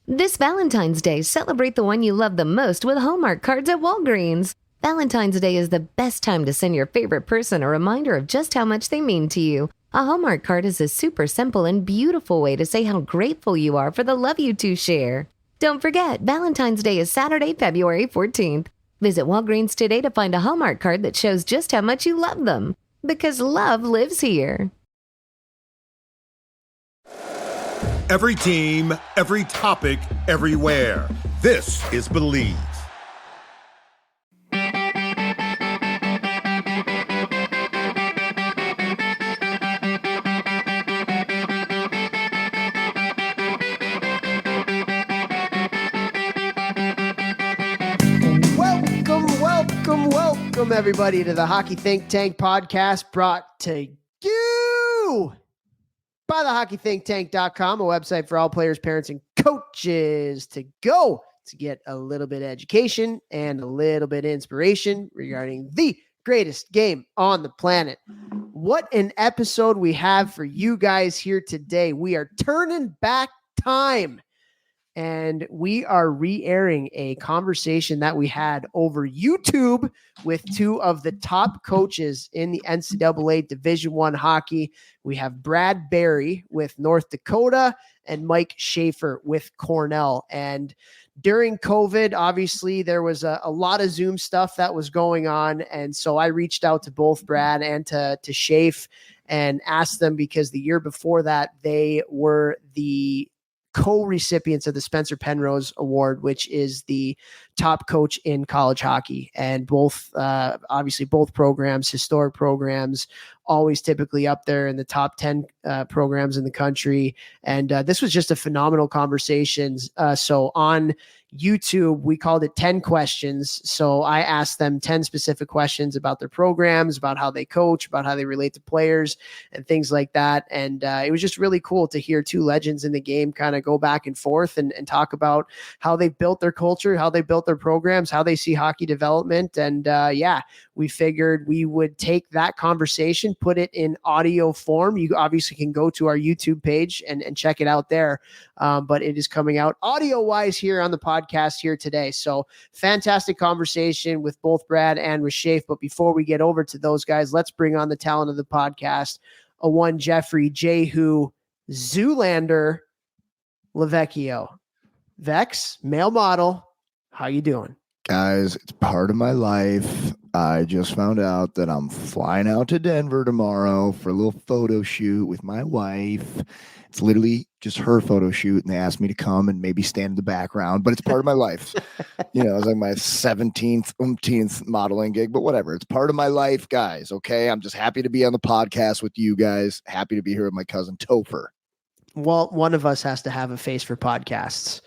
This Valentine's Day, celebrate the one you love the most with Hallmark cards at Walgreens. Valentine's Day is the best time to send your favorite person a reminder of just how much they mean to you. A Hallmark card is a super simple and beautiful way to say how grateful you are for the love you two share. Don't forget, Valentine's Day is Saturday, February 14th. Visit Walgreens today to find a Hallmark card that shows just how much you love them. Because love lives here. Every team, every topic, everywhere. This is Believe. Welcome everybody to the Hockey Think Tank podcast, brought to you by the hockeythinktank.com, a website for all players, parents, and coaches to go to get a little bit of education and a little bit of inspiration regarding the greatest game on the planet. What an episode we have for you guys here today. We are turning back time, and we are re-airing a conversation that we had over YouTube with two of the top coaches in the NCAA Division I hockey. We have Brad Berry with North Dakota and Mike Schafer with Cornell. And during COVID, obviously, there was a lot of Zoom stuff that was going on. And so I reached out to both Brad and to Schafer and asked them, because the year before that, they were the co-recipients of the Spencer Penrose Award, which is the top coach in college hockey. And both, obviously both programs, historic programs, always typically up there in the top 10 programs in the country. And this was just a phenomenal conversation. So on YouTube, we called it 10 questions. So I asked them 10 specific questions about their programs, about how they coach, about how they relate to players and things like that. And it was just really cool to hear two legends in the game kind of go back and forth and talk about how they built their culture, how they built their programs, how they see hockey development. And we figured we would take that conversation, put it in audio form. You obviously can go to our YouTube page and check it out there. But it is coming out audio wise here on the podcast here today. So fantastic conversation with both Brad and with Schafer. But before we get over to those guys, let's bring on the talent of the podcast. A one Jeffrey Jehu Zoolander Lavecchio. Vex, male model. How you doing? Guys, it's part of my life. I just found out that I'm flying out to Denver tomorrow for a little photo shoot with my wife. It's literally just her photo shoot, and they asked me to come and maybe stand in the background, but it's part of my life. You know, it's like my 17th, umpteenth modeling gig, but whatever. It's part of my life, guys, okay? I'm just happy to be on the podcast with you guys. Happy to be here with my cousin Topher. Well, one of us has to have a face for podcasts.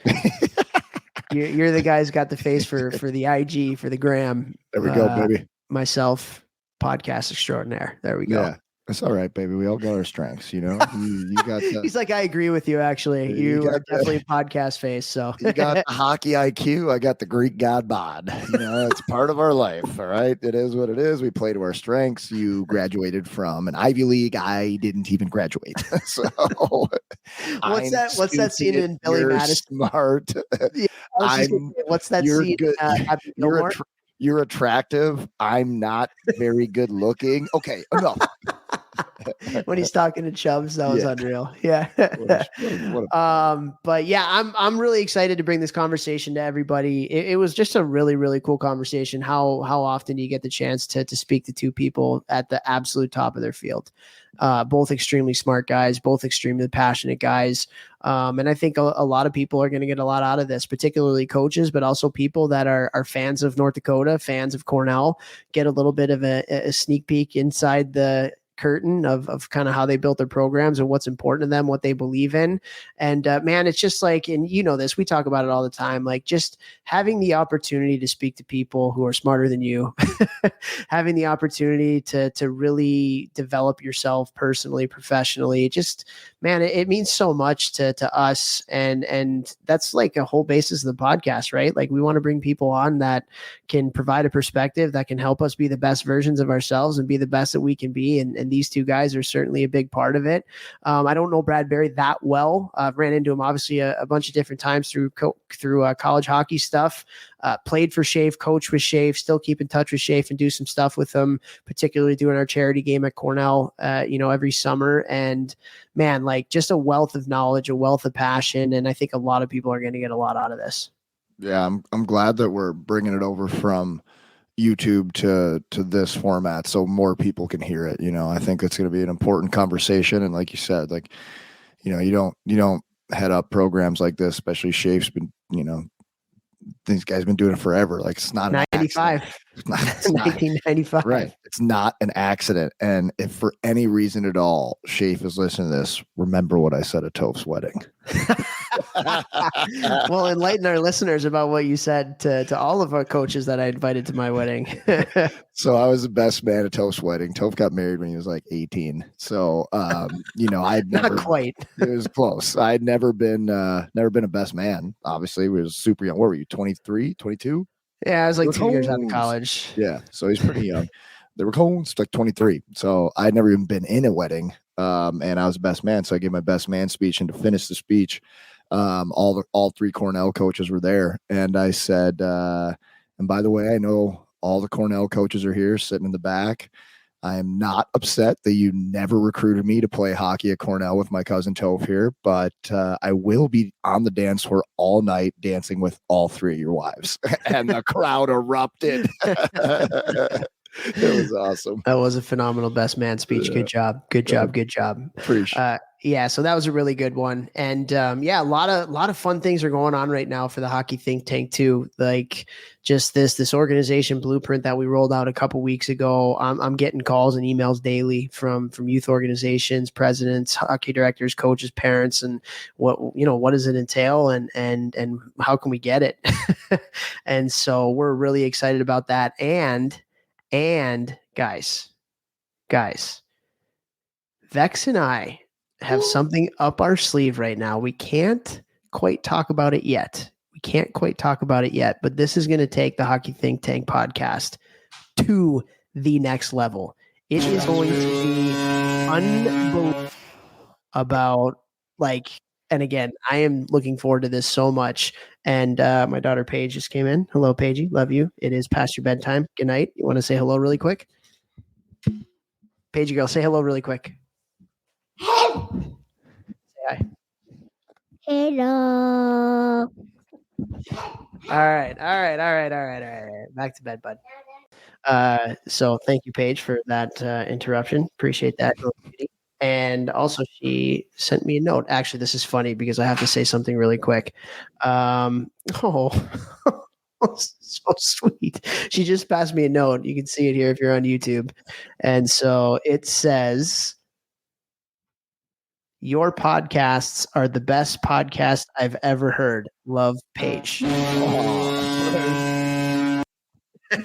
You're the guy who's got the face for the IG, for the gram. There we go, baby. Myself, podcast extraordinaire. There we go. Yeah, that's all right, baby. We all got our strengths, you know. You got that. He's like, I agree with you, actually. You are definitely a podcast face. So you got the hockey IQ. I got the Greek god bod. You know, it's part of our life. All right. It is what it is. We play to our strengths. You graduated from an Ivy League. I didn't even graduate. So what's that scene in Billy Madison? Smart. Yeah, what's that scene? Good. You're attractive. I'm not very good looking. Okay, enough. When he's talking to Chubbs, that was unreal. Yeah. But yeah, I'm really excited to bring this conversation to everybody. It was just a really, really cool conversation. How often do you get the chance to speak to two people at the absolute top of their field? Both extremely smart guys, both extremely passionate guys. And I think a lot of people are going to get a lot out of this, particularly coaches, but also people that are fans of North Dakota, fans of Cornell, get a little bit of a sneak peek inside the curtain of kind of how they built their programs and what's important to them, what they believe in. And man, it's just like, and you know this, we talk about it all the time, like just having the opportunity to speak to people who are smarter than you, having the opportunity to really develop yourself personally, professionally, just man, it means so much to us. And that's like a whole basis of the podcast, right? Like we want to bring people on that can provide a perspective that can help us be the best versions of ourselves and be the best that we can be. And these two guys are certainly a big part of it. I don't know Brad Berry that well. I've ran into him obviously a bunch of different times through college hockey stuff. Played for Schafer, coach with Schafer, still keep in touch with Schafer and do some stuff with them, particularly doing our charity game at Cornell, every summer. And man, like just a wealth of knowledge, a wealth of passion. And I think a lot of people are going to get a lot out of this. Yeah, I'm glad that we're bringing it over from YouTube to this format so more people can hear it. I think it's going to be an important conversation. And like you said, like, you don't head up programs like this, especially Schafer's been, these guys been doing it forever. Like it's not 95. It's not 1995. Right. It's not an accident. And if for any reason at all, Schafer is listening to this, remember what I said at Toph's wedding. Well, enlighten our listeners about what you said to all of our coaches that I invited to my wedding. So I was the best man at Toph's wedding. Toph got married when he was like 18. So, I'd never, not quite. It was close. I'd never been a best man. Obviously, we was super young. What were you, 23, 22? Yeah, I was like 2 years out of college. Yeah, so he's pretty young. They were cones like 23. So I'd never even been in a wedding. And I was the best man. So I gave my best man speech. And to finish the speech, all three Cornell coaches were there. And I said, and by the way, I know all the Cornell coaches are here sitting in the back. I am not upset that you never recruited me to play hockey at Cornell with my cousin Topher here, but I will be on the dance floor all night dancing with all three of your wives. And the crowd erupted. It was awesome. That was a phenomenal best man speech. Good job. Good job. Appreciate yeah, so that was a really good one. And a lot of fun things are going on right now for the Hockey Think Tank too. Like just this organization blueprint that we rolled out a couple weeks ago. I'm getting calls and emails daily from youth organizations, presidents, hockey directors, coaches, parents, and what does it entail and how can we get it? And so we're really excited about that. And guys, Vex and I have something up our sleeve right now. We can't quite talk about it yet. But this is going to take the Hockey Think Tank podcast to the next level. It is going to be unbelievable and again, I am looking forward to this so much. And my daughter Paige just came in. Hello, Paigey. Love you. It is past your bedtime. Good night. You want to say hello really quick? Paigey girl, say hello really quick. Say hi. Hello. All right. Back to bed, bud. So thank you, Paige, for that interruption. Appreciate that. And also she sent me a note. Actually, this is funny because I have to say something really quick. So sweet. She just passed me a note. You can see it here if you're on YouTube. And so it says, your podcasts are the best podcast I've ever heard. Love, Paige.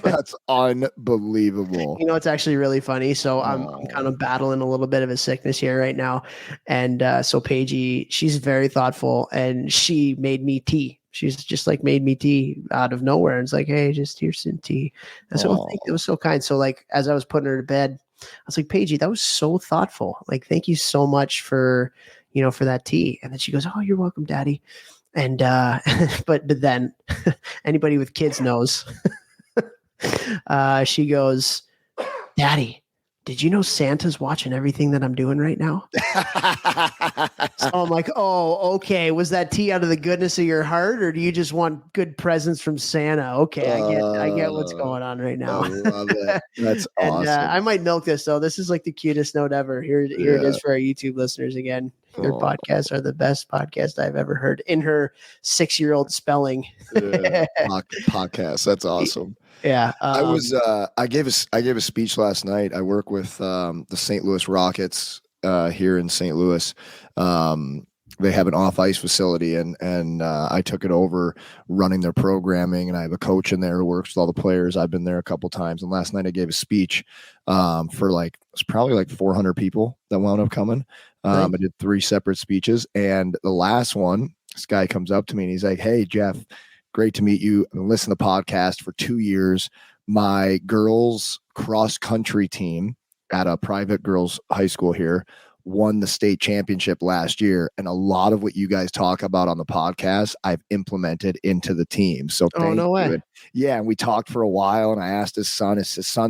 That's unbelievable. It's actually really funny. So I'm kind of battling a little bit of a sickness here right now. And so Paigey, she's very thoughtful and she made me tea. She's just like made me tea out of nowhere. And it's like, hey, just here's some tea. And so it was so kind. So like, as I was putting her to bed, I was like, Paigey, that was so thoughtful. Like, thank you so much for that tea. And then she goes, oh, you're welcome, Daddy. And, but then anybody with kids knows, she goes, Daddy, did you know Santa's watching everything that I'm doing right now? So I'm like, oh, okay. Was that tea out of the goodness of your heart, or do you just want good presents from Santa? Okay, I get what's going on right now. I love it. That's awesome. And I might milk this though. This is like the cutest note ever. Here it is for our YouTube listeners again. Your podcasts are the best podcast I've ever heard. In her 6-year-old spelling. Podcast. That's awesome. Yeah. I gave a speech last night. I work with the St. Louis Rockets here in St. Louis. they have an off ice facility, and I took it over running their programming, and I have a coach in there who works with all the players. I've been there a couple times, and last night I gave a speech for it's probably like 400 people that wound up coming. Nice. I did 3 separate speeches, and the last one, this guy comes up to me and he's like, "Hey, Jeff, great to meet you. I've been listening to the podcast for 2 years. My girls cross country team at a private girls high school here won the state championship last year. And a lot of what you guys talk about on the podcast, I've implemented into the team. So thank no way. you." And yeah. And we talked for a while, and I asked his son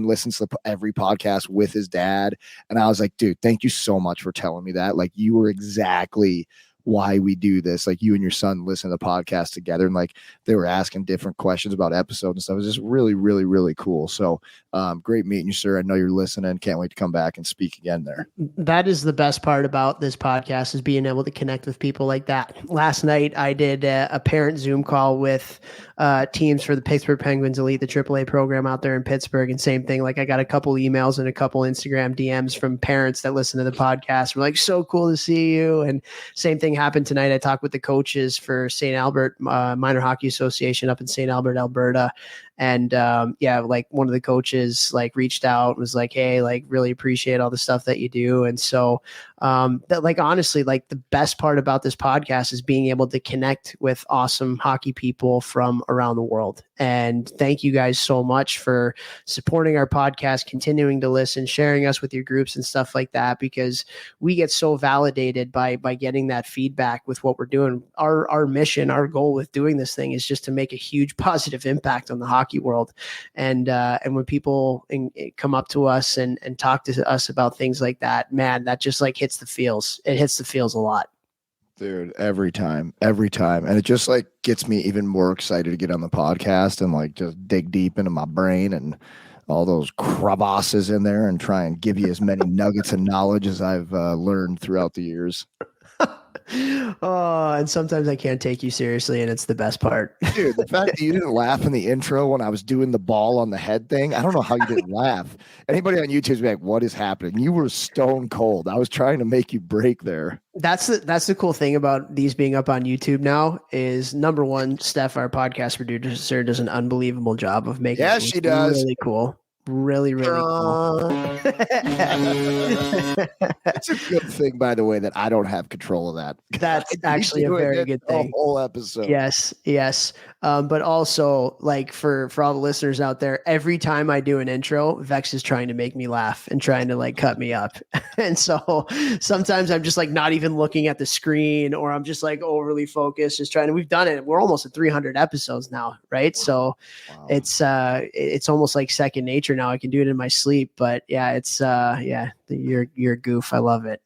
listens to every podcast with his dad. And I was like, dude, thank you so much for telling me that. Like, you were exactly why we do this. Like, you and your son listen to the podcast together, and like they were asking different questions about episodes and stuff. It was just really, really, really cool. So great meeting you, sir. I know you're listening. Can't wait to come back and speak again there. That is the best part about this podcast, is being able to connect with people like that. Last night I did a parent Zoom call with teams for the Pittsburgh Penguins Elite, the AAA program out there in Pittsburgh. And same thing, like I got a couple emails and a couple Instagram DMs from parents that listen to the podcast. We're like, so cool to see you. And same thing happened tonight. I talked with the coaches for St. Albert Minor Hockey Association up in St. Albert, Alberta. And like one of the coaches like reached out and was like, "Hey, like really appreciate all the stuff that you do." And so that, like, honestly, like the best part about this podcast is being able to connect with awesome hockey people from around the world. And thank you guys so much for supporting our podcast, continuing to listen, sharing us with your groups and stuff like that, because we get so validated by getting that feedback with what we're doing. Our mission, our goal with doing this thing is just to make a huge positive impact on the hockey world. And when people come up to us and talk to us about things like that, man, that just like hits the feels. It hits the feels a lot. Dude, every time. And it just like gets me even more excited to get on the podcast and like just dig deep into my brain and all those crevasses in there and try and give you as many nuggets of knowledge as I've learned throughout the years. Oh, and sometimes I can't take you seriously, and it's the best part. Dude, the fact that you didn't laugh in the intro when I was doing the ball on the head thing, I don't know how you didn't laugh. Anybody on YouTube's like, "What is happening?" You were stone cold. I was trying to make you break there. That's the cool thing about these being up on YouTube now is, number one, Steph, our podcast producer, does an unbelievable job of making it she does. Really cool. Really, really cool. It's a good thing, by the way, that I don't have control of that. That's actually a very good thing. The whole episode. Yes. But also, like for all the listeners out there, every time I do an intro, Vex is trying to make me laugh and trying to like cut me up. And so sometimes I'm just like not even looking at the screen, or I'm just like overly focused, just trying to. We've done it. We're almost at 300 episodes now, right? So wow. It's almost like second nature now. I can do it in my sleep, but yeah, you're a goof. I love it.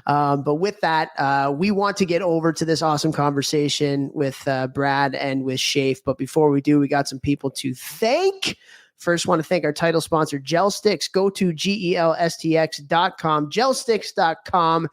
But with that, we want to get over to this awesome conversation with Brad and with Schafer. But before we do, we got some people to thank. First, want to thank our title sponsor, Gel Sticks. Go to GELSTX.com, gelsticks.com.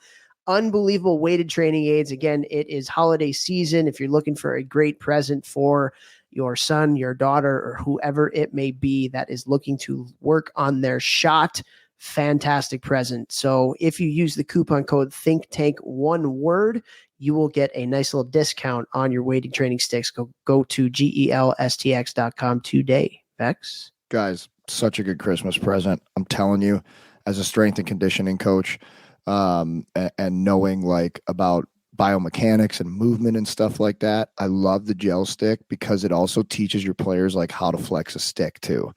Unbelievable weighted training aids. Again, it is holiday season. If you're looking for a great present for your son, your daughter, or whoever it may be that is looking to work on their shot, fantastic present. So if you use the coupon code ThinkTank, one word, you will get a nice little discount on your weighted training sticks. Go to GELSTX.com today. Vex? Guys, such a good Christmas present. I'm telling you, as a strength and conditioning coach, and knowing like about biomechanics and movement and stuff like that, I love the gel stick because it also teaches your players like how to flex a stick too,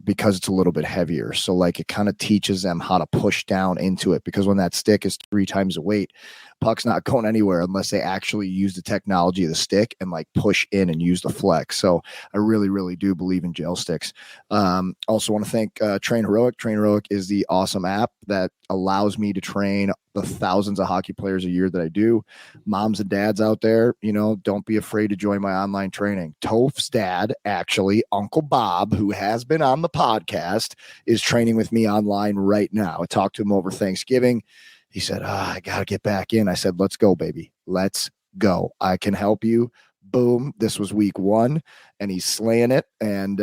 because it's a little bit heavier. So like it kind of teaches them how to push down into it, because when that stick is 3 times the weight, puck's not going anywhere unless they actually use the technology of the stick and like push in and use the flex. So I really, really do believe in gel sticks. Also want to thank Train Heroic. Train Heroic is the awesome app that allows me to train the thousands of hockey players a year that I do. Moms and dads out there, don't be afraid to join my online training. Toph's dad, actually, Uncle Bob, who has been on the podcast, is training with me online right now. I talked to him over Thanksgiving. He said, I got to get back in. I said, let's go, baby. Let's go. I can help you. Boom. This was week 1 and he's slaying it. And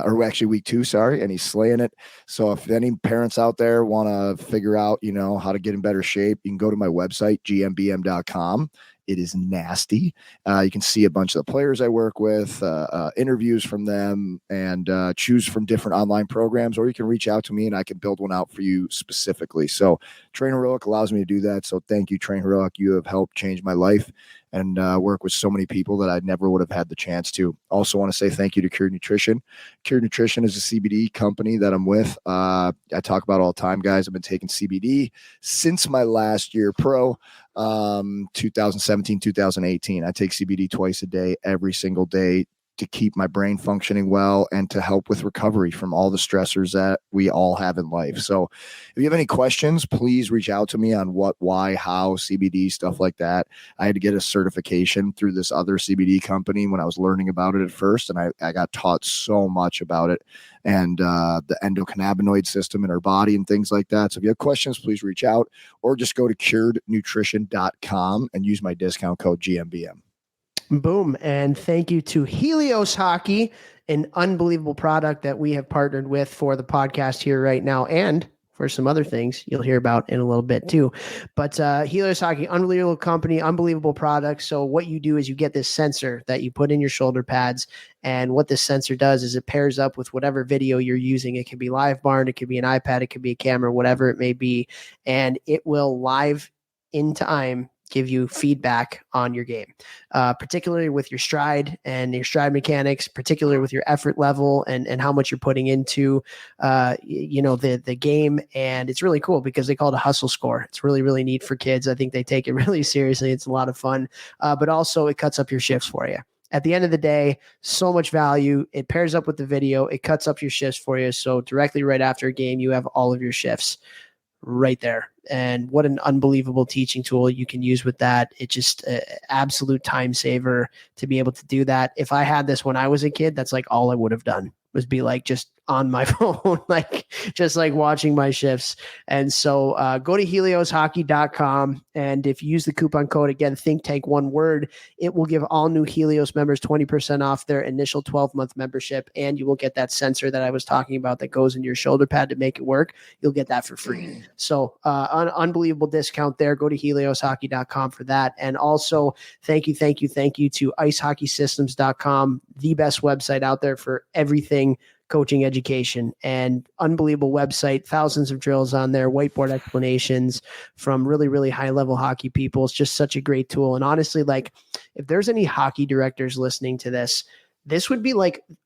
or actually week 2, sorry, and he's slaying it. So if any parents out there want to figure out, how to get in better shape, you can go to my website, gmbm.com. It is nasty. You can see a bunch of the players I work with, interviews from them, and choose from different online programs, or you can reach out to me and I can build one out for you specifically. So Train Heroic allows me to do that. So thank you, Train Heroic. You have helped change my life and work with so many people that I never would have had the chance to. Also want to say thank you to Cured Nutrition. Cured Nutrition is a CBD company that I'm with. I talk about all the time, guys. I've been taking CBD since my last year pro, 2017, 2018. I take CBD twice a day, every single day, to keep my brain functioning well and to help with recovery from all the stressors that we all have in life. So if you have any questions, please reach out to me on what, why, how, CBD, stuff like that. I had to get a certification through this other CBD company when I was learning about it at first, and I got taught so much about it and the endocannabinoid system in our body and things like that. So if you have questions, please reach out or just go to curednutrition.com and use my discount code GMBM. Boom. And thank you to Helios Hockey, an unbelievable product that we have partnered with for the podcast here right now, and for some other things you'll hear about in a little bit too. But Helios Hockey, unbelievable company, unbelievable product. So what you do is you get this sensor that you put in your shoulder pads. And what this sensor does is it pairs up with whatever video you're using. It could be live barn, it could be an iPad, it could be a camera, whatever it may be. And it will live in time give you feedback on your game, particularly with your stride and your stride mechanics, particularly with your effort level and how much you're putting into, the game. And it's really cool because they call it a hustle score. It's really, really neat for kids. I think they take it really seriously. It's a lot of fun, but also it cuts up your shifts for you. At the end of the day, so much value. It pairs up with the video. It cuts up your shifts for you. So directly right after a game, you have all of your shifts right there. And what an unbelievable teaching tool you can use with that. It's just an absolute time saver to be able to do that. If I had this when I was a kid, that's like all I would have done was be like just on my phone, just watching my shifts. And so go to helioshockey.com. And if you use the coupon code, again, think tank, one word, it will give all new Helios members 20% off their initial 12-month membership. And you will get that sensor that I was talking about that goes in your shoulder pad to make it work. You'll get that for free. So unbelievable discount there. Go to helioshockey.com for that. And also thank you to icehockeysystems.com, the best website out there for everything coaching education, and unbelievable website, thousands of drills on there, whiteboard explanations from really, really high level hockey people. It's just such a great tool. And honestly, if there's any hockey directors listening to this, this would be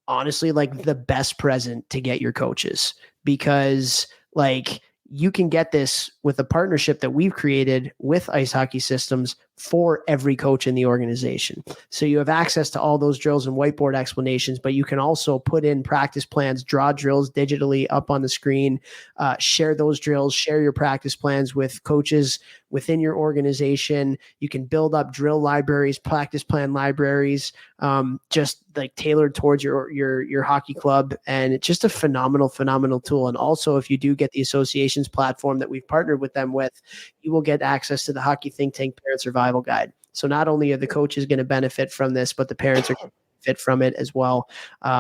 honestly the best present to get your coaches, because you can get this with a partnership that we've created with Ice Hockey Systems for every coach in the organization. So you have access to all those drills and whiteboard explanations, but you can also put in practice plans, draw drills digitally up on the screen, share those drills, share your practice plans with coaches within your organization. You can build up drill libraries, practice plan libraries, just tailored towards your hockey club. And it's just a phenomenal tool. And also, if you do get the association's platform that we've partnered with them with, you will get access to the Hockey Think Tank Parent Survival Guide. So not only are the coaches going to benefit from this, but the parents are going to benefit from it as well.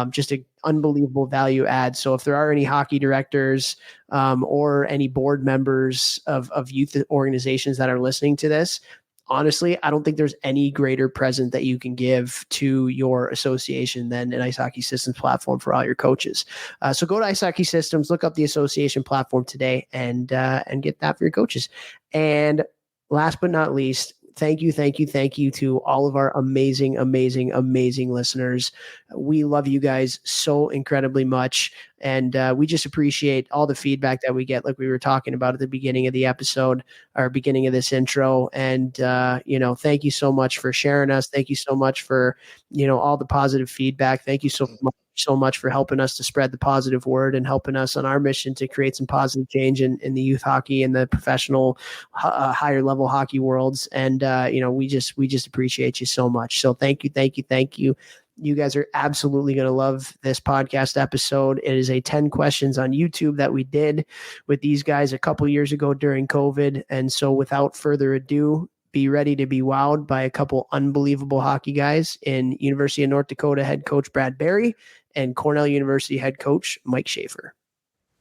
Just an unbelievable value add. So if there are any hockey directors or any board members of youth organizations that are listening to this, honestly, I don't think there's any greater present that you can give to your association than an Ice Hockey Systems platform for all your coaches. So go to Ice Hockey Systems, look up the association platform today, and get that for your coaches. And last but not least, thank you to all of our amazing listeners. We love you guys so incredibly much. And we just appreciate all the feedback that we get, like we were talking about at the beginning of the episode, or beginning of this intro. And, thank you so much for sharing us. Thank you so much for, all the positive feedback. Thank you so much for helping us to spread the positive word and helping us on our mission to create some positive change in the youth hockey and the professional higher level hockey worlds. And, we just appreciate you so much. So thank you. You guys are absolutely going to love this podcast episode. It is a 10 questions on YouTube that we did with these guys a couple years ago during COVID. And so without further ado, be ready to be wowed by a couple unbelievable hockey guys in University of North Dakota head coach Brad Berry and Cornell University head coach Mike Schafer.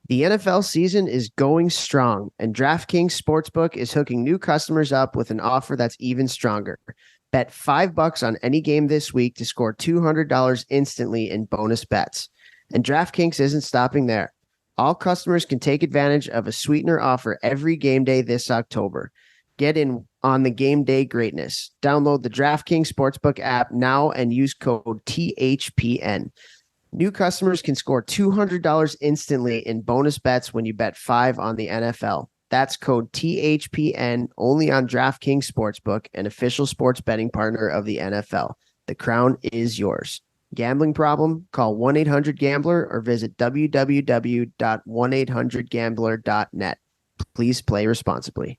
The NFL season is going strong, and DraftKings Sportsbook is hooking new customers up with an offer that's even stronger. Bet $5 on any game this week to score $200 instantly in bonus bets. And DraftKings isn't stopping there. All customers can take advantage of a sweetener offer every game day this October. Get in on the game day greatness. Download the DraftKings Sportsbook app now and use code THPN. New customers can score $200 instantly in bonus bets when you bet $5 on the NFL. That's code THPN only on DraftKings Sportsbook, an official sports betting partner of the NFL. The crown is yours. Gambling problem? Call 1-800-GAMBLER or visit www.1800gambler.net. Please play responsibly.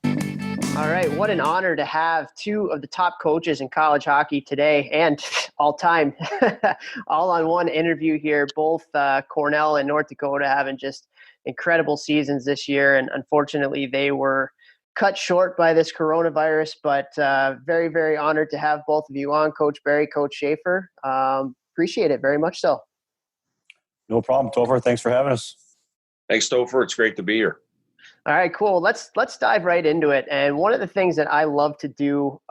All right, what an honor to have two of the top coaches in college hockey today and all time, all on one interview here. Both Cornell and North Dakota having just incredible seasons this year, and unfortunately they were cut short by this coronavirus, but very, very honored to have both of you on, Coach Berry, Coach Schafer. Appreciate it very much so. No problem, Topher. Thanks for having us. Thanks, Topher. It's great to be here. All right, cool. Let's dive right into it. And one of the things that I love to do,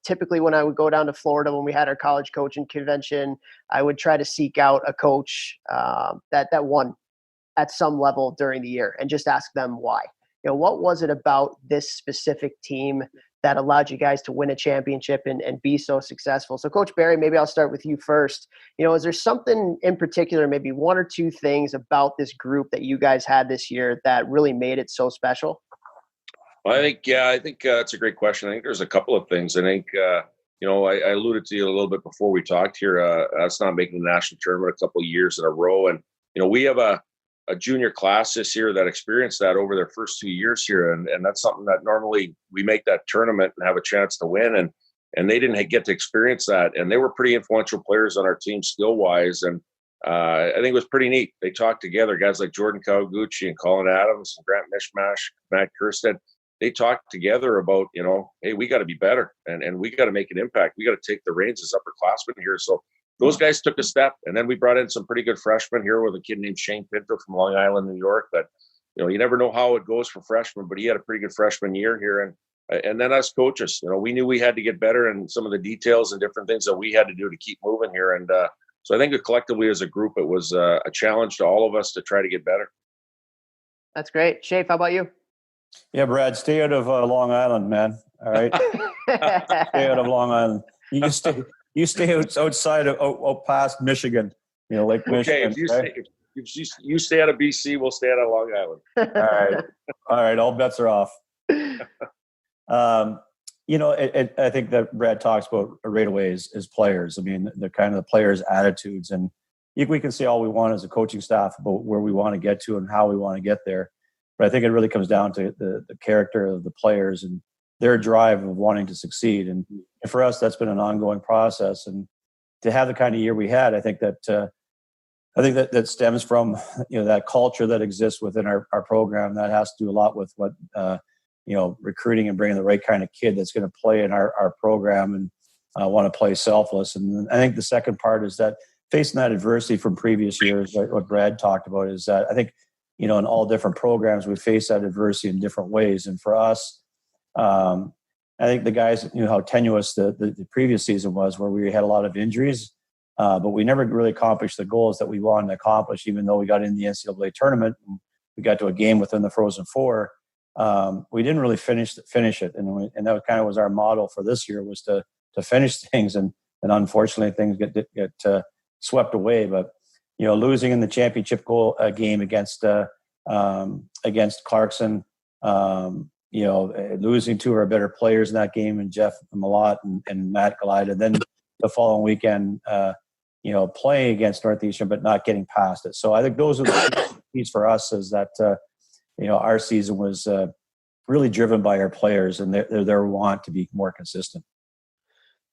typically when I would go down to Florida when we had our college coaching convention, I would try to seek out a coach that won at some level during the year and just ask them why. What was it about this specific team that allowed you guys to win a championship and be so successful? So Coach Berry, maybe I'll start with you first. Is there something in particular, maybe one or two things about this group that you guys had this year that really made it so special? Well, I think it's a great question. I think there's a couple of things. I think, I alluded to you a little bit before we talked here. Us not making the national tournament a couple of years in a row. And, we have a junior class this year that experienced that over their first 2 years here. And that's something that normally we make that tournament and have a chance to win. And they didn't get to experience that. And they were pretty influential players on our team skill-wise. And I think it was pretty neat. They talked together, guys like Jordan Kawaguchi and Colin Adams and Grant Mishmash, Matt Kirstead. They talked together about, hey, we got to be better and we got to make an impact. We got to take the reins as upperclassmen here. So those guys took a step, and then we brought in some pretty good freshmen here with a kid named Shane Pinto from Long Island, New York. That you never know how it goes for freshmen, but he had a pretty good freshman year here. And then us coaches, we knew we had to get better in some of the details and different things that we had to do to keep moving here. And so I think collectively as a group, it was a challenge to all of us to try to get better. That's great. Shafe, how about you? Yeah, Brad, stay out of Long Island, man. All right, stay out of Long Island. You stay outside of out past Michigan, Lake Michigan. Okay, if you stay out of BC, we'll stay out of Long Island. All right. All bets are off. I think that Brad talks about right away is players. I mean, the kind of the players' attitudes, and we can say all we want as a coaching staff about where we want to get to and how we want to get there. But I think it really comes down to the character of the players and their drive of wanting to succeed. And for us, that's been an ongoing process. And to have the kind of year we had, I think that stems from, that culture that exists within our program. That has to do a lot with what, recruiting and bringing the right kind of kid that's going to play in our program and want to play selfless. And I think the second part is that facing that adversity from previous years, like what Brad talked about, is that I think, in all different programs, we face that adversity in different ways. And for us, I think the guys knew how tenuous the previous season was, where we had a lot of injuries, but we never really accomplished the goals that we wanted to accomplish, even though we got in the NCAA tournament and we got to a game within the Frozen Four. We didn't really finish it. And that kind of was our model for this year, was to finish things. And unfortunately, things get swept away. But, losing in the championship game against Clarkson, losing two of our better players in that game, and Jeff Malott and Matt Galida. And then the following weekend, playing against Northeastern, but not getting past it. So I think those are the keys for us, is that, our season was really driven by our players and their want to be more consistent.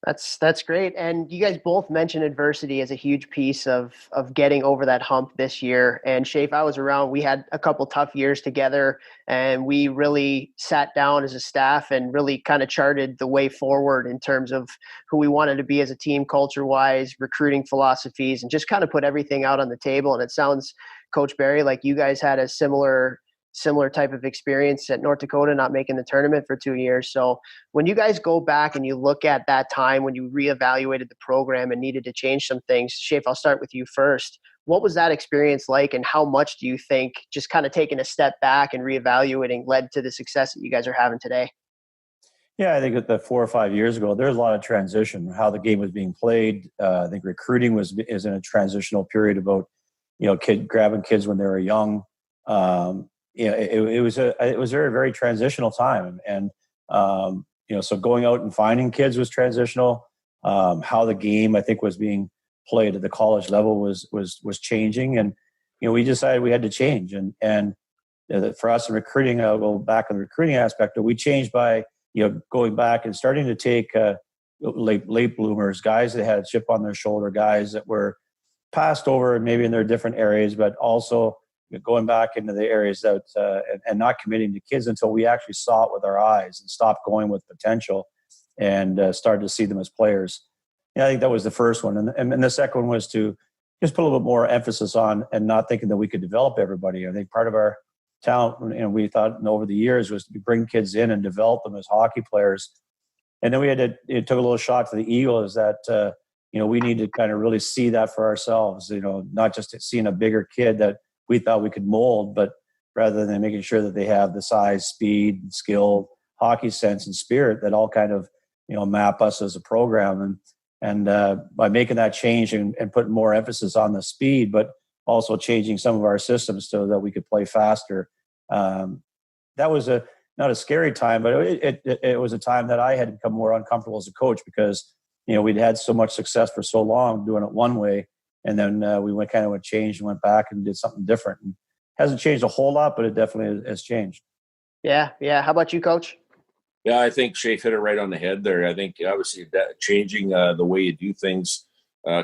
That's great. And you guys both mentioned adversity as a huge piece of getting over that hump this year. And Schafe, I was around, we had a couple tough years together, and we really sat down as a staff and really kind of charted the way forward in terms of who we wanted to be as a team, culture wise, recruiting philosophies, and just kind of put everything out on the table. And it sounds, Coach Barry, like you guys had a similar type of experience at North Dakota, not making the tournament for 2 years. So when you guys go back and you look at that time when you reevaluated the program and needed to change some things, Schafe, I'll start with you first. What was that experience like, and how much do you think just kind of taking a step back and reevaluating led to the success that you guys are having today? Yeah, I think that 4 or 5 years ago, there's a lot of transition, how the game was being played. I think recruiting is in a transitional period about, grabbing kids when they were young. It was a very, very transitional time. And so going out and finding kids was transitional. How the game, I think, was being played at the college level was changing. And, we decided we had to change. And for us in recruiting, I'll go back on the recruiting aspect, we changed by, going back and starting to take late bloomers, guys that had a chip on their shoulder, guys that were passed over maybe in their different areas, but also going back into the areas that and not committing to kids until we actually saw it with our eyes and stopped going with potential and started to see them as players. I think that was the first one. And the second one was to just put a little bit more emphasis on and not thinking that we could develop everybody. I think part of our talent, we thought over the years, was to bring kids in and develop them as hockey players. And then it took a little shot to the ego, is that, we need to kind of really see that for ourselves, not just seeing a bigger kid that we thought we could mold, but rather than making sure that they have the size, speed, skill, hockey sense, and spirit that all kind of, map us as a program. And by making that change and putting more emphasis on the speed, but also changing some of our systems so that we could play faster. That was not a scary time, but it was a time that I had become more uncomfortable as a coach because, we'd had so much success for so long doing it one way. And then we went changed and went back and did something different. And hasn't changed a whole lot, but it definitely has changed. Yeah. How about you, Coach? Yeah, I think Schafe hit it right on the head there. I think obviously that changing the way you do things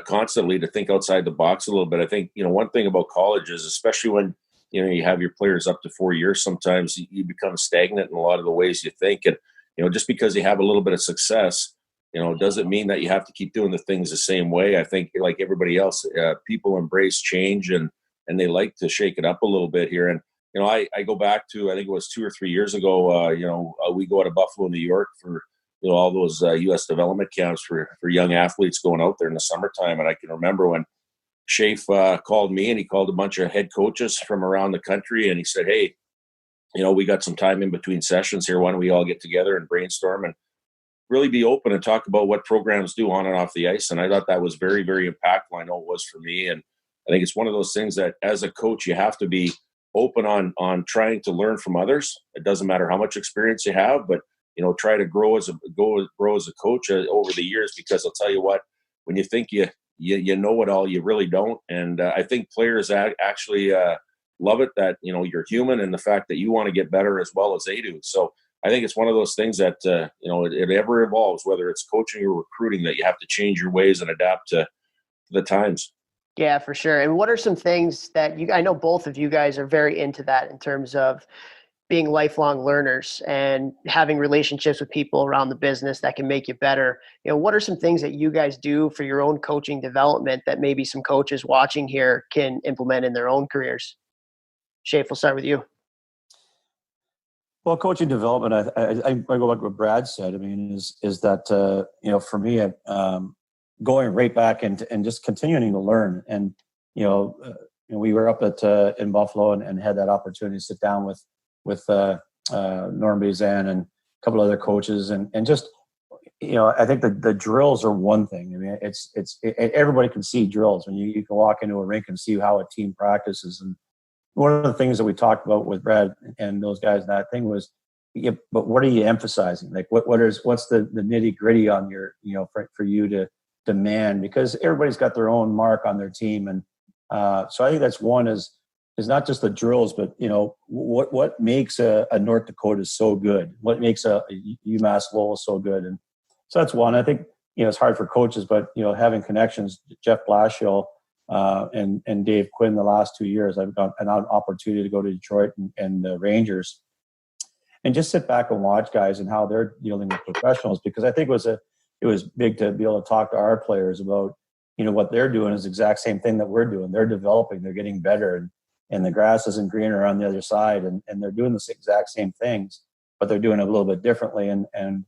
constantly to think outside the box a little bit. I think, one thing about college is, especially when, you have your players up to 4 years, sometimes you become stagnant in a lot of the ways you think. And, just because you have a little bit of success, doesn't mean that you have to keep doing the things the same way. I think, like everybody else, people embrace change and they like to shake it up a little bit here. And, I go back to, I think it was 2 or 3 years ago, we go out to Buffalo, New York for, all those U.S. development camps for young athletes going out there in the summertime. And I can remember when Schafe called me, and he called a bunch of head coaches from around the country. And he said, hey, we got some time in between sessions here. Why don't we all get together and brainstorm and really be open and talk about what programs do on and off the ice. And I thought that was very, very impactful. I know it was for me. And I think it's one of those things that as a coach, you have to be open on trying to learn from others. It doesn't matter how much experience you have, but, try to grow as a coach over the years, because I'll tell you what, when you think you know it all, you really don't. And I think players actually love it that, you're human, and the fact that you want to get better as well as they do. So I think it's one of those things that, it ever evolves, whether it's coaching or recruiting, that you have to change your ways and adapt to the times. Yeah, for sure. And what are some things that I know both of you guys are very into that in terms of being lifelong learners and having relationships with people around the business that can make you better. What are some things that you guys do for your own coaching development that maybe some coaches watching here can implement in their own careers? Schafe, we'll start with you. Well, coaching development, I go back to what Brad said. I mean, is that, for me, going right back and just continuing to learn. And, we were up in Buffalo and had that opportunity to sit down with Norm Bazan and a couple other coaches. And just, I think the drills are one thing. I mean, it's everybody can see drills. When you can walk into a rink and see how a team practices. And one of the things that we talked about with Brad and those guys, that thing was, but what are you emphasizing? Like what's the nitty gritty on your, for you to demand, because everybody's got their own mark on their team. And so I think that's one is not just the drills, but, what makes a North Dakota so good? What makes a UMass Lowell so good? And so that's one. I think it's hard for coaches, but, having connections, Jeff Blashill and Dave Quinn the last 2 years, I've got an opportunity to go to Detroit and the Rangers and just sit back and watch guys and how they're dealing with professionals, because I think it was big to be able to talk to our players about, what they're doing is the exact same thing that we're doing. They're developing, they're getting better, and the grass isn't greener on the other side, and they're doing the exact same things, but they're doing it a little bit differently. So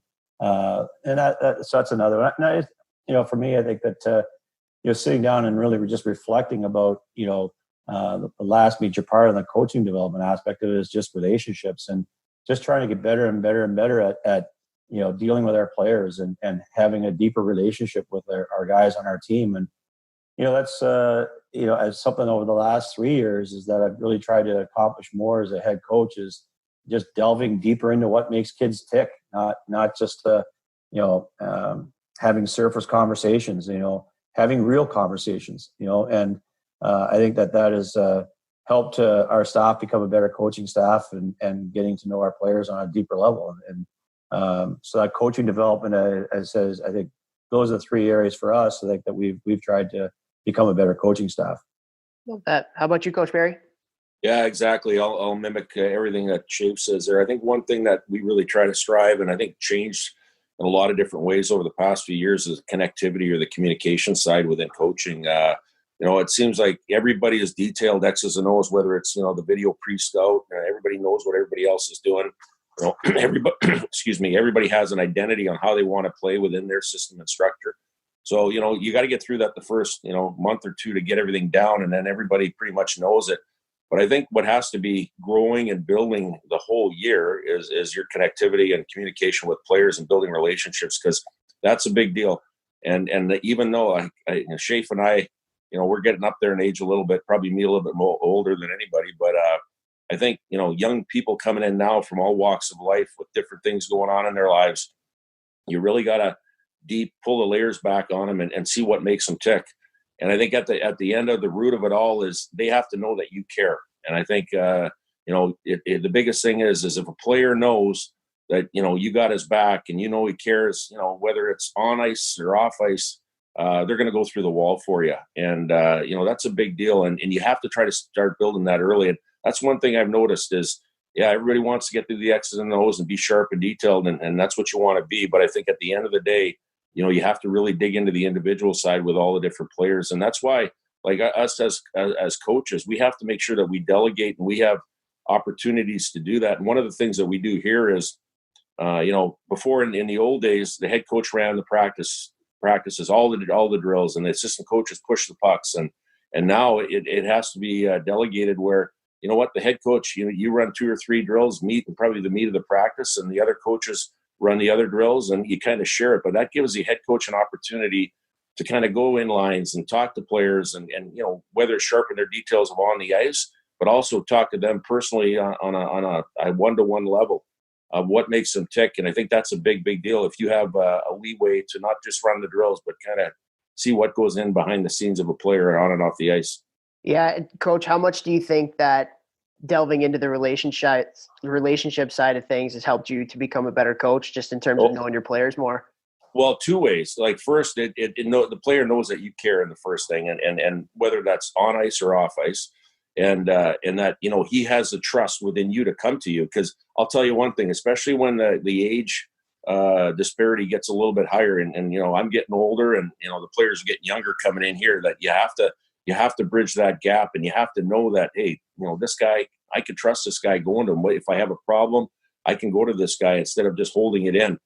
that's another one. And for me, I think that, sitting down and really just reflecting about, the last major part of the coaching development aspect of it is just relationships, and just trying to get better and better and better at dealing with our players and having a deeper relationship with our guys on our team. And, that's, as something over the last 3 years is that I've really tried to accomplish more as a head coach is just delving deeper into what makes kids tick, not just, having surface conversations, having real conversations, and I think that has helped our staff become a better coaching staff and getting to know our players on a deeper level. And so that coaching development, I think those are the 3 areas for us. I think that we've tried to become a better coaching staff. Love that. How about you, Coach Barry? Yeah, exactly. I'll mimic everything that Shafe says there. I think one thing that we really try to strive, and I think changed in a lot of different ways over the past few years, is connectivity or the communication side within coaching. It seems like everybody is detailed X's and O's, whether it's, the video pre-scout, everybody knows what everybody else is doing. Everybody, everybody has an identity on how they want to play within their system and structure. So, you got to get through that the first, month or two to get everything down, and then everybody pretty much knows it. But I think what has to be growing and building the whole year is your connectivity and communication with players and building relationships, because that's a big deal. And even though Schafe and I, we're getting up there in age a little bit, probably me a little bit more older than anybody, but I think, young people coming in now from all walks of life with different things going on in their lives, you really got to pull the layers back on them and see what makes them tick. And I think at the end of the root of it all is they have to know that you care. And I think, the biggest thing is if a player knows that, you got his back and, he cares, whether it's on ice or off ice, they're going to go through the wall for you. And, that's a big deal. And you have to try to start building that early. And that's one thing I've noticed is, everybody wants to get through the X's and O's and be sharp and detailed. And that's what you want to be. But I think at the end of the day, you have to really dig into the individual side with all the different players. And that's why, like us as coaches, we have to make sure that we delegate and we have opportunities to do that. And one of the things that we do here is, before in the old days, the head coach ran the practices, all the drills, and the assistant coaches push the pucks. And now it has to be delegated where, the head coach, you run 2 or 3 drills, probably the meat of the practice, and the other coaches run the other drills, and you kind of share it. But that gives the head coach an opportunity to kind of go in lines and talk to players and whether sharpen their details of on the ice, but also talk to them personally on a one-to-one level of what makes them tick. And I think that's a big deal if you have a leeway to not just run the drills, but kind of see what goes in behind the scenes of a player on and off the ice. Yeah, Coach, how much do you think that delving into the relationship side of things has helped you to become a better coach, just in terms of knowing your players more? Well, 2 ways. Like first, the player knows that you care in the first thing, and whether that's on ice or off ice, and that he has the trust within you to come to you. Because I'll tell you one thing, especially when the age disparity gets a little bit higher, and I'm getting older, and the players are getting younger coming in here, that you have to bridge that gap, and you have to know that, hey, this guy, I can trust this guy going to him. If I have a problem, I can go to this guy instead of just holding it in.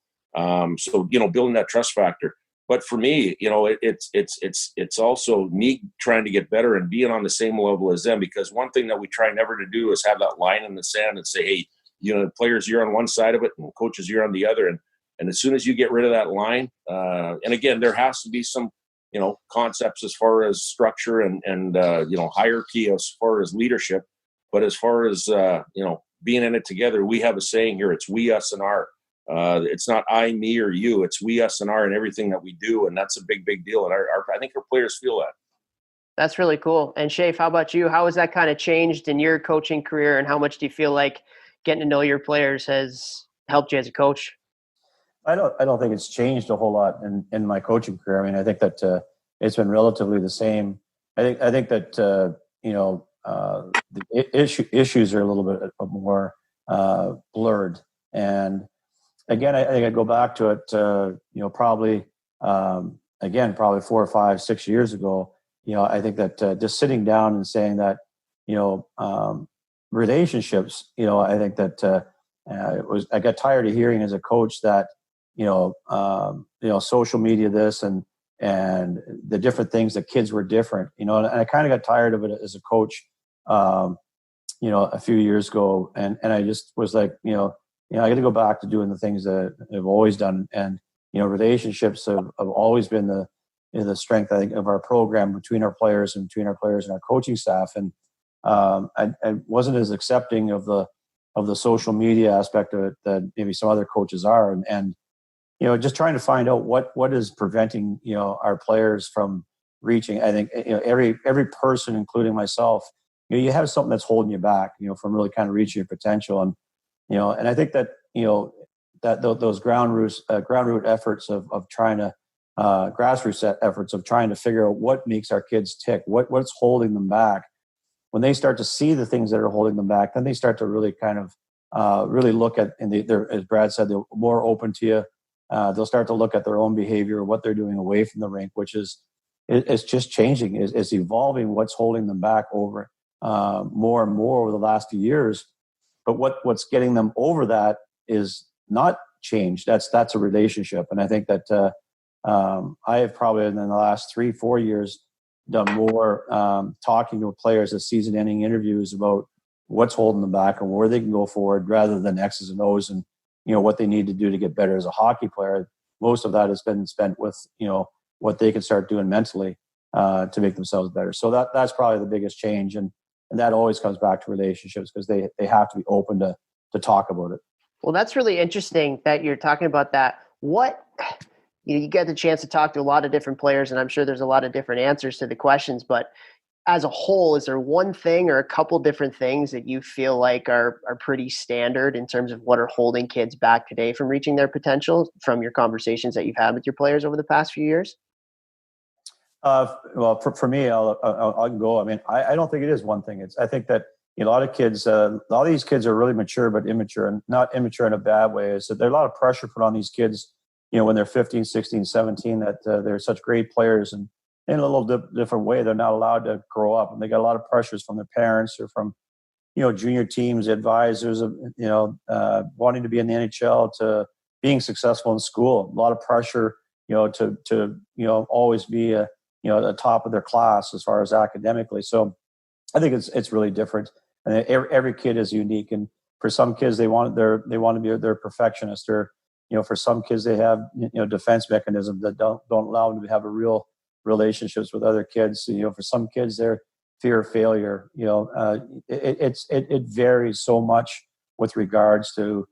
So building that trust factor. But for me, it's also me trying to get better and being on the same level as them, because one thing that we try never to do is have that line in the sand and say, hey, players, you're on one side of it and coaches, you're on the other. And as soon as you get rid of that line, and again, there has to be some, concepts as far as structure and hierarchy as far as leadership. But as far as, being in it together, we have a saying here, it's we, us, and our. It's not I, me, or you. It's we, us, and our in everything that we do, and that's a big deal. And I think our players feel that. That's really cool. And Schafe, how about you? How has that kind of changed in your coaching career, and how much do you feel like getting to know your players has helped you as a coach? I don't think it's changed a whole lot in my coaching career. I mean, I think that it's been relatively the same. I think that the issues are a little bit more blurred. And again, I think I go back to it. Probably probably 4 or 5, 6 years ago. I think that just sitting down and saying that relationships. I think that I got tired of hearing as a coach that social media this and the different things that kids were different, and I kind of got tired of it as a coach, a few years ago. And I just was like, I got to go back to doing the things that I've always done. And, relationships have always been the strength, I think, of our program between our players and our coaching staff. And I wasn't as accepting of the social media aspect of it that maybe some other coaches are. And just trying to find out what is preventing, our players from reaching. I think, every person, including myself, you have something that's holding you back, from really kind of reaching your potential. And, and I think that, that those ground root efforts of trying to, grassroots efforts of trying to figure out what makes our kids tick, what's holding them back. When they start to see the things that are holding them back, then they start to really kind of really look at, and they're, as Brad said, they're more open to you. They'll start to look at their own behavior, what they're doing away from the rink, which is it's just changing, it's evolving. What's holding them back over more and more over the last few years. But what's getting them over that is not change. That's a relationship. And I think that I have probably in the last 3-4 years done more talking to players at season-ending interviews about what's holding them back and where they can go forward, rather than X's and O's and what they need to do to get better as a hockey player. Most of that has been spent with what they can start doing mentally to make themselves better. So that's probably the biggest change, and that always comes back to relationships, because they have to be open to talk about it. Well, that's really interesting that you're talking about that. You get the chance to talk to a lot of different players, and I'm sure there's a lot of different answers to the questions, but as a whole, is there one thing or a couple different things that you feel like are pretty standard in terms of what are holding kids back today from reaching their potential, from your conversations that you've had with your players over the past few years? Well, for me, I'll go. I mean, I don't think it is one thing. I think that a lot of these kids are really mature, but immature, and not immature in a bad way. Is that there's a lot of pressure put on these kids, when they're 15, 16, 17, that they're such great players, and in a little different way, they're not allowed to grow up, and they got a lot of pressures from their parents or from, junior teams, advisors, wanting to be in the NHL, to being successful in school. A lot of pressure, to always be the top of their class as far as academically. So I think it's really different, and every kid is unique. And for some kids, they want to be their perfectionist, or for some kids, they have defense mechanisms that don't allow them to have a real relationships with other kids. For some kids, they're fear of failure. It varies so much with regards to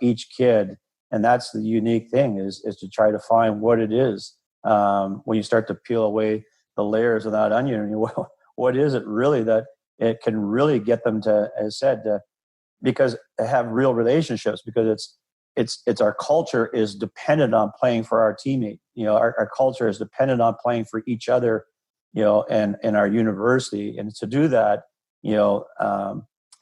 each kid, and that's the unique thing is to try to find what it is. When you start to peel away the layers of that onion, what is it really that it can really get them to, as I said, because have real relationships, because it's our culture is dependent on playing for our teammate. Our culture is dependent on playing for each other, and our university. And to do that,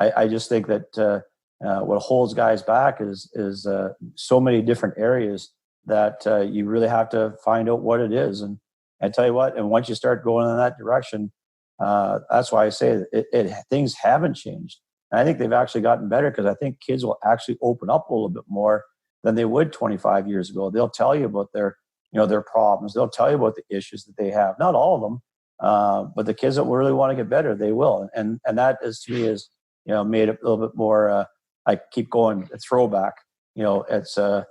I just think that what holds guys back is so many different areas that you really have to find out what it is. And I tell you what, and once you start going in that direction, that's why I say things haven't changed. And I think they've actually gotten better, because I think kids will actually open up a little bit more than they would 25 years ago. They'll tell you about their problems. They'll tell you about the issues that they have. Not all of them, but the kids that really want to get better, they will. And that is, to me, is made it a little bit more. I keep going. A throwback. It's the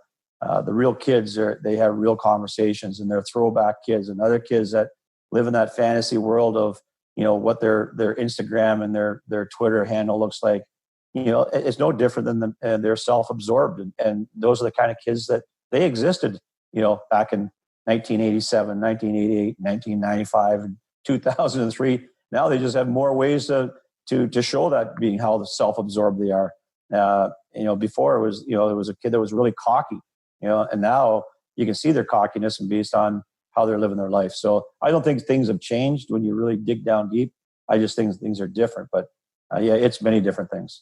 real kids. They have real conversations, and they're throwback kids, and other kids that live in that fantasy world of what their Instagram and their Twitter handle looks like. It's no different than them, and they're self-absorbed, and those are the kind of kids that they existed, back in 1987, 1988, 1995, and 2003. Now they just have more ways to show that, being how self-absorbed they are. Before it was, there was a kid that was really cocky, and now you can see their cockiness and based on how they're living their life. So I don't think things have changed when you really dig down deep. I just think things are different, but it's many different things.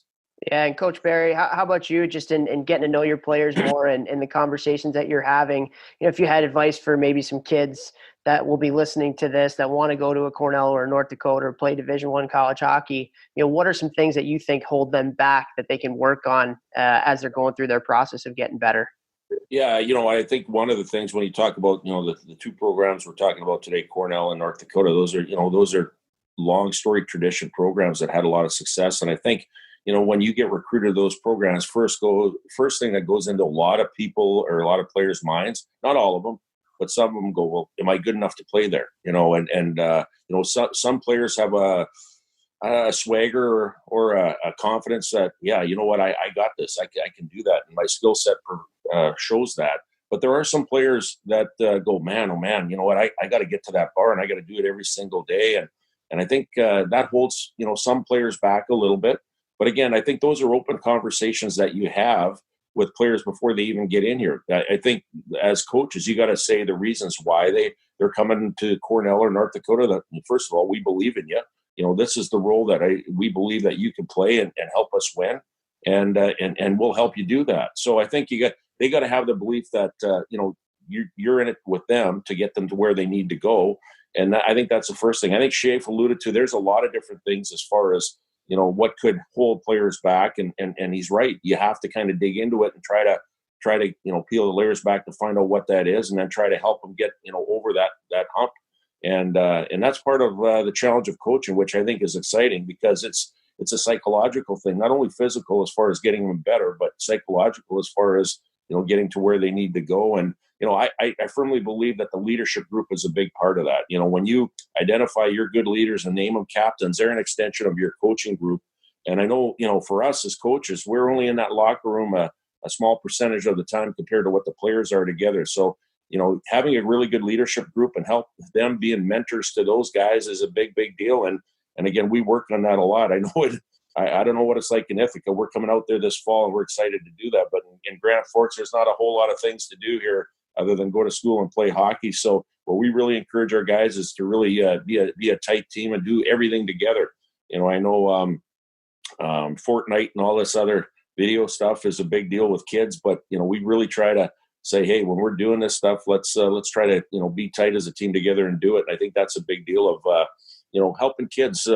Yeah, and Coach Barry, how about you just in getting to know your players more and the conversations that you're having? If you had advice for maybe some kids that will be listening to this that want to go to a Cornell or a North Dakota or play Division I college hockey, what are some things that you think hold them back that they can work on as they're going through their process of getting better? Yeah, I think one of the things when you talk about, the two programs we're talking about today, Cornell and North Dakota, those are long story tradition programs that had a lot of success. And I think, when you get recruited to those programs, first thing that goes into a lot of people or a lot of players' minds, not all of them, but some of them go, well, am I good enough to play there? Some players have a swagger or a confidence that, I got this, I can do that. And my skill set shows that. But there are some players that go, man, oh man, I got to get to that bar and I got to do it every single day. And I think that holds, some players back a little bit. But again, I think those are open conversations that you have with players before they even get in here. I think as coaches, you got to say the reasons why they're coming to Cornell or North Dakota. That, first of all, we believe in you. This is the role that we believe that you can play and help us win, and we'll help you do that. So I think they got to have the belief that you're in it with them to get them to where they need to go. And I think that's the first thing. I think Schafer alluded to. There's a lot of different things as far as what could hold players back, and he's right. You have to kind of dig into it and try to peel the layers back to find out what that is, and then try to help them get over that hump. And that's part of the challenge of coaching, which I think is exciting because it's a psychological thing, not only physical as far as getting them better, but psychological as far as getting to where they need to go. And I firmly believe that the leadership group is a big part of that. When you identify your good leaders and name them captains, they're an extension of your coaching group. And I know, for us as coaches, we're only in that locker room a small percentage of the time compared to what the players are together. So, having a really good leadership group and help them being mentors to those guys is a big, big deal. And again, we work on that a lot. I know it. I don't know what it's like in Ithaca. We're coming out there this fall and we're excited to do that. But in Grand Forks, there's not a whole lot of things to do here other than go to school and play hockey. So what we really encourage our guys is to really be a tight team and do everything together. I know Fortnite and all this other video stuff is a big deal with kids, but we really try to say, hey, when we're doing this stuff, let's try to be tight as a team together and do it. And I think that's a big deal of helping kids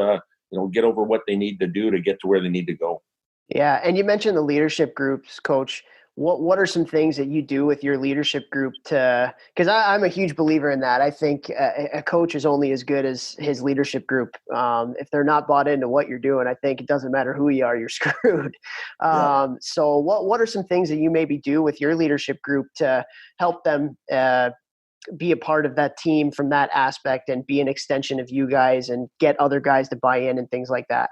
get over what they need to do to get to where they need to go. Yeah, and you mentioned the leadership groups, Coach. What are some things that you do with your leadership group because I'm a huge believer in that. I think a coach is only as good as his leadership group. If they're not bought into what you're doing, I think it doesn't matter who you are, you're screwed. So what are some things that you maybe do with your leadership group to help them be a part of that team from that aspect and be an extension of you guys and get other guys to buy in and things like that?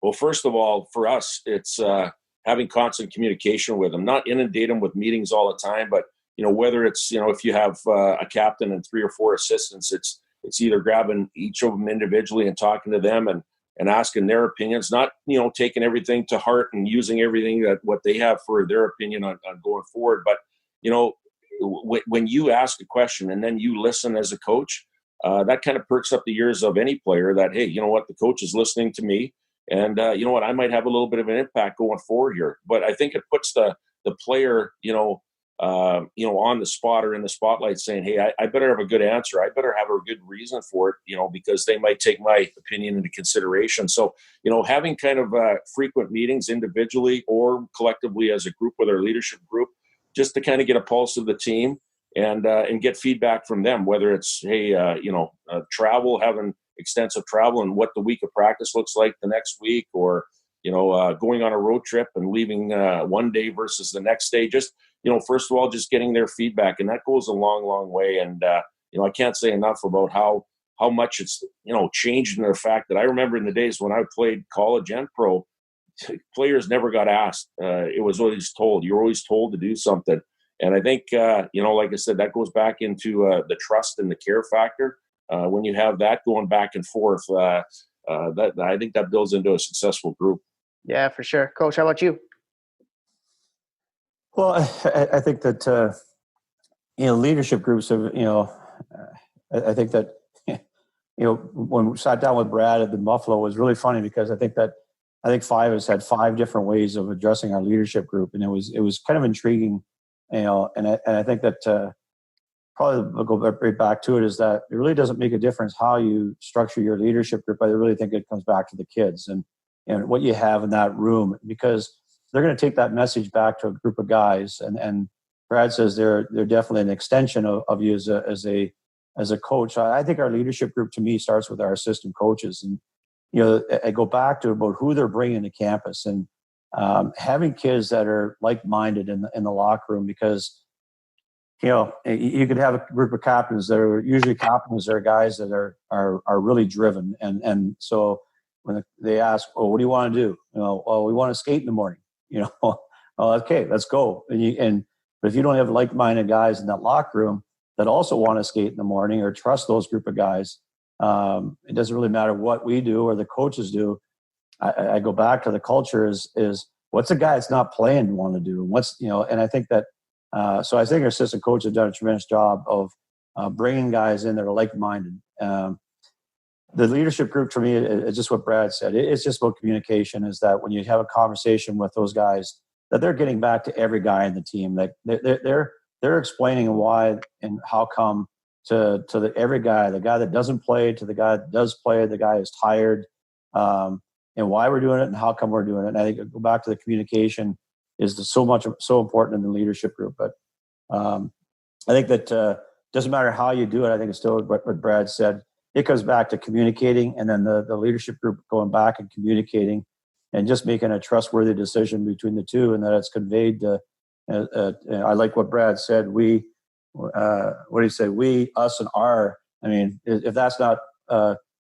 Well, first of all, for us, it's having constant communication with them, not inundate them with meetings all the time, but, whether it's, if you have a captain and 3 or 4 assistants, it's either grabbing each of them individually and talking to them and asking their opinions, not, taking everything to heart and using everything that what they have for their opinion on going forward. But, when you ask a question and then you listen as a coach, that kind of perks up the ears of any player that, hey, the coach is listening to me. And I might have a little bit of an impact going forward here. But I think it puts the player, on the spot or in the spotlight saying, hey, I better have a good answer. I better have a good reason for it, because they might take my opinion into consideration. So, having kind of frequent meetings individually or collectively as a group with our leadership group, just to kind of get a pulse of the team and get feedback from them, whether it's, hey, travel, having extensive travel and what the week of practice looks like the next week, or going on a road trip and leaving one day versus the next day. Just first of all, just getting their feedback, and that goes a long way. And I can't say enough about how much it's changed in the fact that I remember in the days when I played college and pro, players never got asked. It was always told. You're always told to do something. And I think like I said, that goes back into the trust and the care factor. When you have that going back and forth, that I think that builds into a successful group. Yeah, for sure. Coach, how about you? Well, I think that leadership groups have I think that when we sat down with Brad at the Buffalo, it was really funny because I think five of us had five different ways of addressing our leadership group, and it was kind of intriguing, and I think that probably I'll go right back to it is that it really doesn't make a difference how you structure your leadership group, but I really think it comes back to the kids and what you have in that room, because they're going to take that message back to a group of guys, and Brad says they're definitely an extension of you as a coach. I think our leadership group, to me, starts with our assistant coaches. And, I go back to about who they're bringing to campus and having kids that are like-minded in the locker room, because, you could have a group of captains that are usually captains are guys that are really driven. And so when they ask, oh, what do you want to do? Well, we want to skate in the morning, well, okay, let's go. But if you don't have like-minded guys in that locker room that also want to skate in the morning or trust those group of guys, it doesn't really matter what we do or the coaches do. I go back to the culture is what's a guy that's not playing want to do? And I think that, so I think our assistant coach has done a tremendous job of bringing guys in that are like-minded. The leadership group for me is just what Brad said. It's just about communication, is that when you have a conversation with those guys, that they're getting back to every guy in the team. Like they're explaining why and how come to every guy, the guy that doesn't play to the guy that does play, the guy is tired, and why we're doing it and how come we're doing it. And I think go back to the communication is so important in the leadership group. But I think that doesn't matter how you do it. I think it's still what Brad said. It comes back to communicating, and then the leadership group going back and communicating and just making a trustworthy decision between the two, and that it's conveyed to, I like what Brad said. We, what do you say? We, us, and our. I mean, if that's not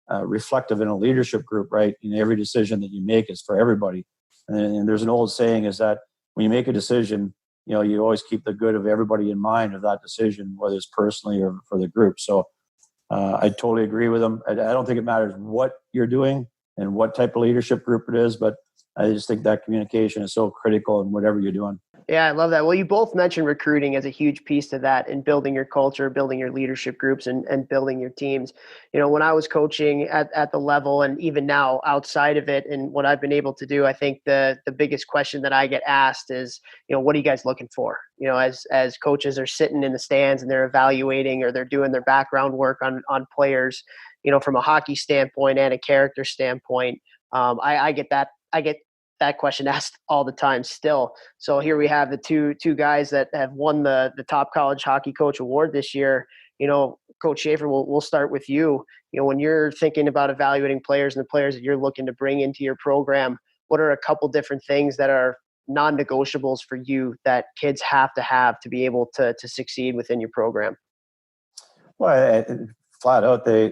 reflective in a leadership group, right? Every decision that you make is for everybody. And there's an old saying is that when you make a decision, you always keep the good of everybody in mind of that decision, whether it's personally or for the group. So I totally agree with them. I don't think it matters what you're doing and what type of leadership group it is, but I just think that communication is so critical in whatever you're doing. Yeah, I love that. Well, you both mentioned recruiting as a huge piece to that in building your culture, building your leadership groups, and building your teams. When I was coaching at the level, and even now outside of it, and what I've been able to do, I think the biggest question that I get asked is, what are you guys looking for? As coaches are sitting in the stands and they're evaluating or they're doing their background work on players, from a hockey standpoint and a character standpoint. I get that question asked all the time still. So here we have the two guys that have won the top college hockey coach award this year. Coach Schafer, we'll start with you. When you're thinking about evaluating players and the players that you're looking to bring into your program, what are a couple different things that are non-negotiables for you that kids have to be able to succeed within your program? Well, flat out, they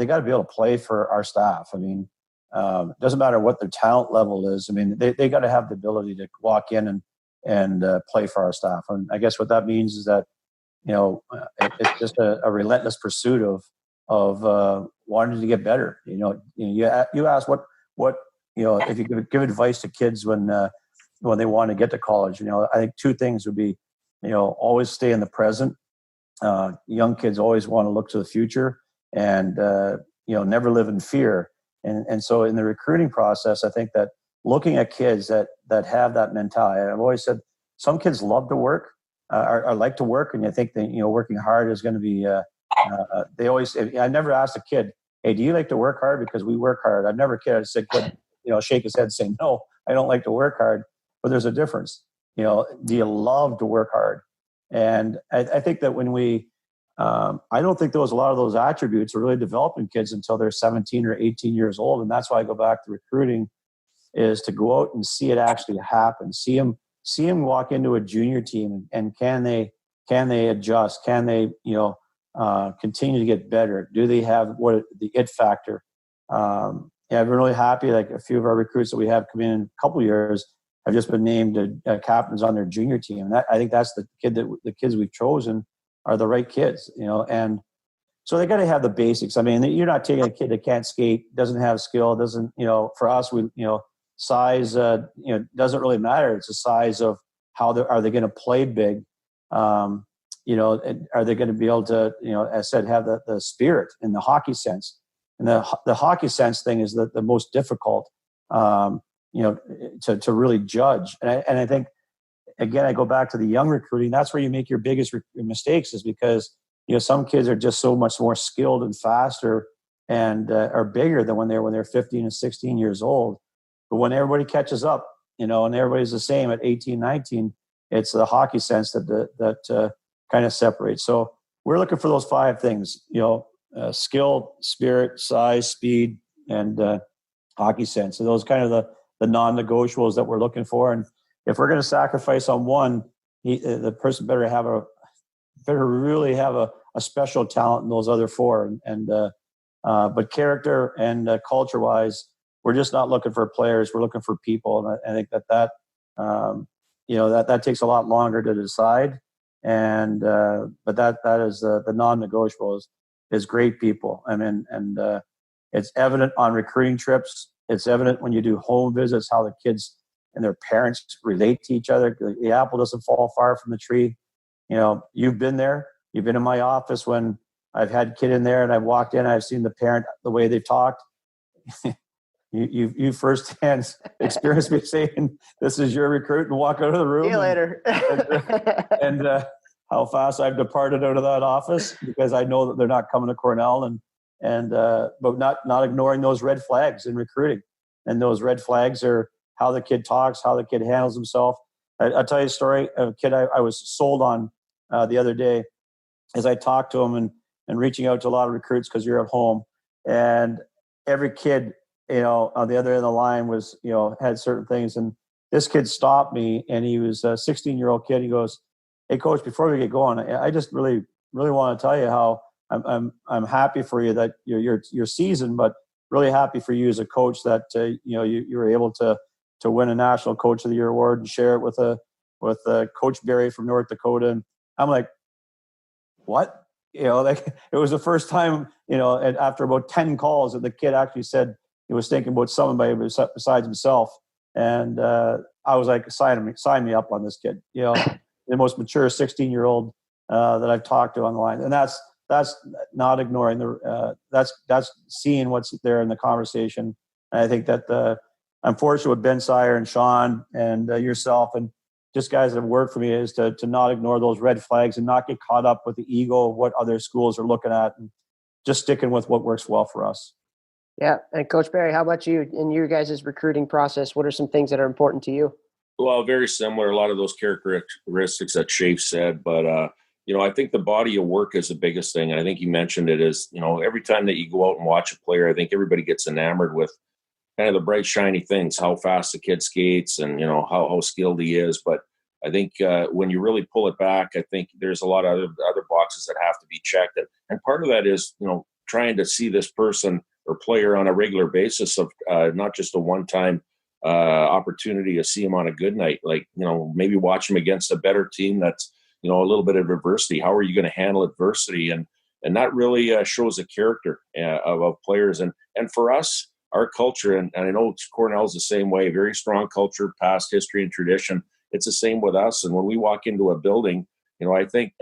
got to be able to play for our staff. I mean, it doesn't matter what their talent level is. I mean, they got to have the ability to walk in and play for our staff. And I guess what that means is that, it's just a relentless pursuit of wanting to get better. You ask what if you give advice to kids when they want to get to college, I think two things would be, always stay in the present. Young kids always want to look to the future and, never live in fear. And so in the recruiting process, I think that looking at kids that have that mentality, I've always said some kids love to work, or like to work, and I think that working hard is going to be. I never asked a kid, "Hey, do you like to work hard?" Because we work hard. I've never said kid, shake his head saying, "No, I don't like to work hard." But there's a difference. Do you love to work hard? And I think that when we I don't think a lot of those attributes are really developing kids until they're 17 or 18 years old. And that's why I go back to recruiting, is to go out and see it actually happen. See them walk into a junior team, and can they adjust? Can they, continue to get better? Do they have the it factor? I've been really happy. Like a few of our recruits that we have come in a couple of years have just been named captains on their junior team. And I think that's the kids we've chosen are the right kids, and so they got to have the basics. I mean, you're not taking a kid that can't skate, doesn't have skill, doesn't, for us, size, doesn't really matter. It's the size of are they going to play big? You know, are they going to be able to, you know, as I said, have the spirit in the hockey sense? And the hockey sense thing is the most difficult, you know, to really judge. And I think, again, I go back to the young recruiting. That's where you make your biggest mistakes, is because, you know, some kids are just so much more skilled and faster and are bigger than when they're 15 and 16 years old. But when everybody catches up, you know, and everybody's the same at 18, 19, it's the hockey sense that kind of separates. So we're looking for those 5 things, you know, skill, spirit, size, speed, and hockey sense. So those kind of the non-negotiables that we're looking for. And if we're going to sacrifice on one, the person better really have a special talent in those other 4. But character and culture-wise, we're just not looking for players. We're looking for people. And I think that you know, that takes a lot longer to decide. And but that is the non-negotiable is great people. I mean, and it's evident on recruiting trips. It's evident when you do home visits how the kids and their parents relate to each other. The apple doesn't fall far from the tree. You know, you've been there. You've been in my office when I've had a kid in there and I've walked in, I've seen the parent, the way they've talked. you firsthand experienced me saying, "This is your recruit," and walk out of the room. See you later. and how fast I've departed out of that office because I know that they're not coming to Cornell, but not ignoring those red flags in recruiting. And those red flags are how the kid talks, how the kid handles himself. I'll tell you a story of a kid I was sold on the other day as I talked to him and reaching out to a lot of recruits because you're at home. And every kid, you know, on the other end of the line was, you know, had certain things. And this kid stopped me, and he was a 16-year-old kid. He goes, "Hey, Coach, before we get going, I just really, really want to tell you how I'm happy for you that you're seasoned, but really happy for you as a coach that you know you were able to win a National Coach of the Year award and share it with Coach Barry from North Dakota." And I'm like, "What?" You know, like it was the first time, you know, and after about 10 calls that the kid actually said he was thinking about somebody besides himself. And I was like, sign me up on this kid. You know, the most mature 16-year-old that I've talked to on the line. And that's not ignoring that's seeing what's there in the conversation. And I think that I'm fortunate with Ben Sire and Sean and yourself and just guys that have worked for me is to not ignore those red flags and not get caught up with the ego of what other schools are looking at and just sticking with what works well for us. Yeah. And Coach Barry, how about you in your guys' recruiting process? What are some things that are important to you? Well, very similar. A lot of those characteristics that Schafer said, but you know, I think the body of work is the biggest thing. And I think you mentioned it is, you know, every time that you go out and watch a player, I think everybody gets enamored with kind of the bright, shiny things, how fast the kid skates and, you know, how skilled he is. But I think when you really pull it back, I think there's a lot of other boxes that have to be checked. And part of that is, you know, trying to see this person or player on a regular basis of not just a one-time opportunity to see him on a good night. Like, you know, maybe watch him against a better team that's, you know, a little bit of adversity. How are you going to handle adversity? And that really shows the character of players. And for us, our culture, and I know Cornell's the same way, very strong culture, past history and tradition. It's the same with us. And when we walk into a building, you know, I think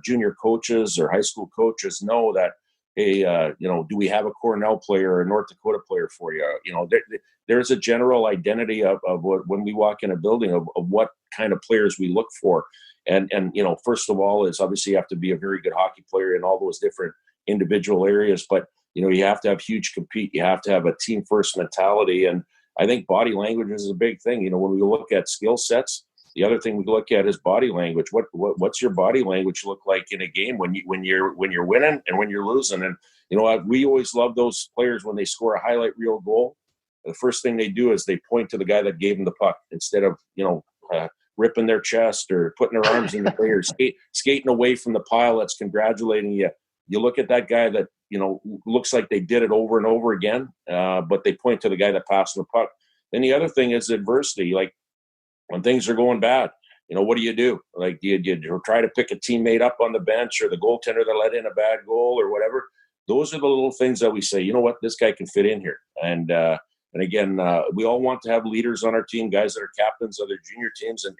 junior coaches or high school coaches know that, hey, you know, do we have a Cornell player or a North Dakota player for you? You know, there's a general identity of what, when we walk in a building of what kind of players we look for. And you know, first of all is obviously you have to be a very good hockey player in all those different individual areas, but you know, you have to have huge compete. You have to have a team first mentality. And I think body language is a big thing. You know, when we look at skill sets, the other thing we look at is body language. What's your body language look like in a game when you're winning and when you're losing? And you know, we always love those players when they score a highlight reel goal. The first thing they do is they point to the guy that gave them the puck instead of, you know, ripping their chest or putting their arms in the air, skating away from the pile that's congratulating you. You look at that guy that, you know, looks like they did it over and over again, but they point to the guy that passed the puck. Then the other thing is adversity. Like when things are going bad, you know, what do? Like, do you try to pick a teammate up on the bench or the goaltender that let in a bad goal or whatever? Those are the little things that we say, you know what, this guy can fit in here. And And again, we all want to have leaders on our team, guys that are captains of their junior teams. And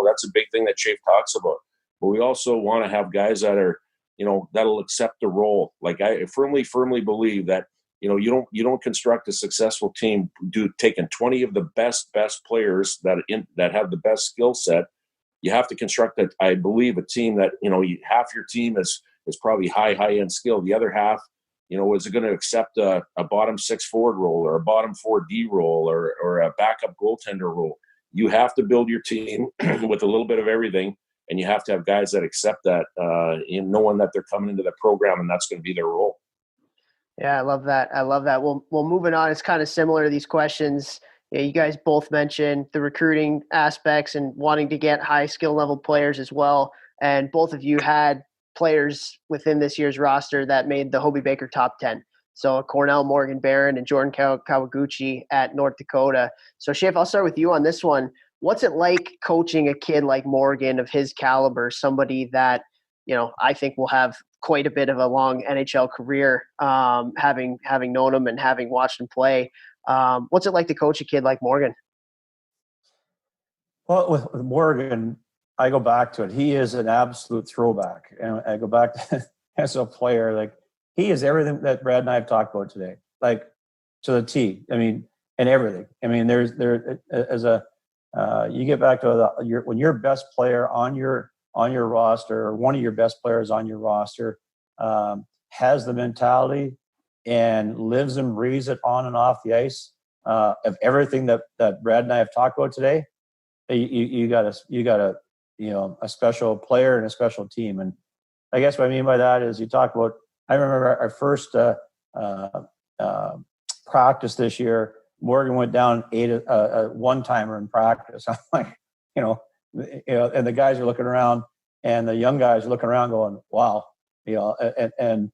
that's a big thing that Schafer talks about. But we also want to have guys that are, that'll accept the role. Like I firmly believe that, you don't construct a successful team taking 20 of the best players that have the best skill set. You have to construct I believe, a team that, half your team is probably high-end skill. The other half, is it going to accept a bottom 6 forward role or a bottom 4D role or a backup goaltender role? You have to build your team with a little bit of everything, and you have to have guys that accept that, knowing that they're coming into the program and that's going to be their role. Yeah, I love that. Well, moving on, it's kind of similar to these questions. You guys both mentioned the recruiting aspects and wanting to get high skill level players as well. And both of you had players within this year's roster that made the Hobey Baker top 10. So Cornell, Morgan Barron, and Jordan Kawaguchi at North Dakota. So Schafer, I'll start with you on this one. What's it like coaching a kid like Morgan of his caliber, somebody that, I think will have quite a bit of a long NHL career, having known him and having watched him play? What's it like to coach a kid like Morgan? Well, with Morgan, I go back to it. He is an absolute throwback. And I go back to as a player, like he is everything that Brad and I have talked about today, like to the T. I mean, and everything. I mean, you get back to when your best player on your roster, or one of your best players on your roster, has the mentality and lives and breathes it on and off the ice, of everything that Brad and I have talked about today. You got a special player and a special team. And I guess what I mean by that is you talk about, I remember our first practice this year, Morgan went down a one-timer in practice. I'm like, and the guys are looking around and the young guys are looking around going, wow, and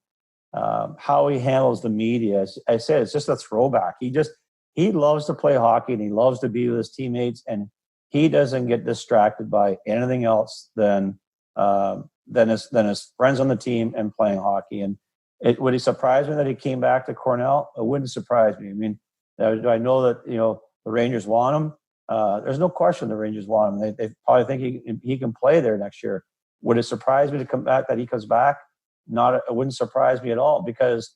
how he handles the media. I said, it's just a throwback. He loves to play hockey and he loves to be with his teammates, and he doesn't get distracted by anything else than his friends on the team and playing hockey. And would it surprise me that he came back to Cornell? It wouldn't surprise me. I mean, do I know that the Rangers want him? There's no question the Rangers want him. They probably think he can play there next year. Would it surprise me to come back that he comes back? It wouldn't surprise me at all, because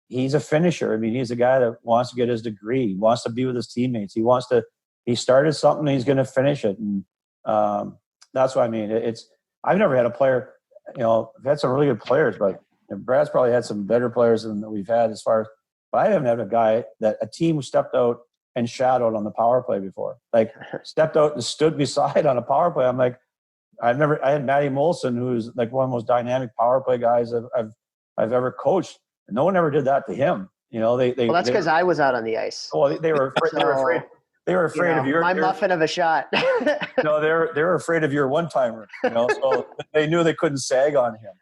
he's a finisher. I mean, he's a guy that wants to get his degree. He wants to be with his teammates. He started something and he's going to finish it. And that's what I mean. I've never had a player, I've had some really good players, but Brad's probably had some better players than we've had but I haven't had a team who stepped out and shadowed on the power play before. Like stepped out and stood beside on a power play. I'm like, I had Matty Molson, who's like one of the most dynamic power play guys I've ever coached. And no one ever did that to him. Well, that's because I was out on the ice. Well, they were afraid. They were afraid of your muffin of a shot. No, they were afraid of your one-timer. So they knew they couldn't sag on him.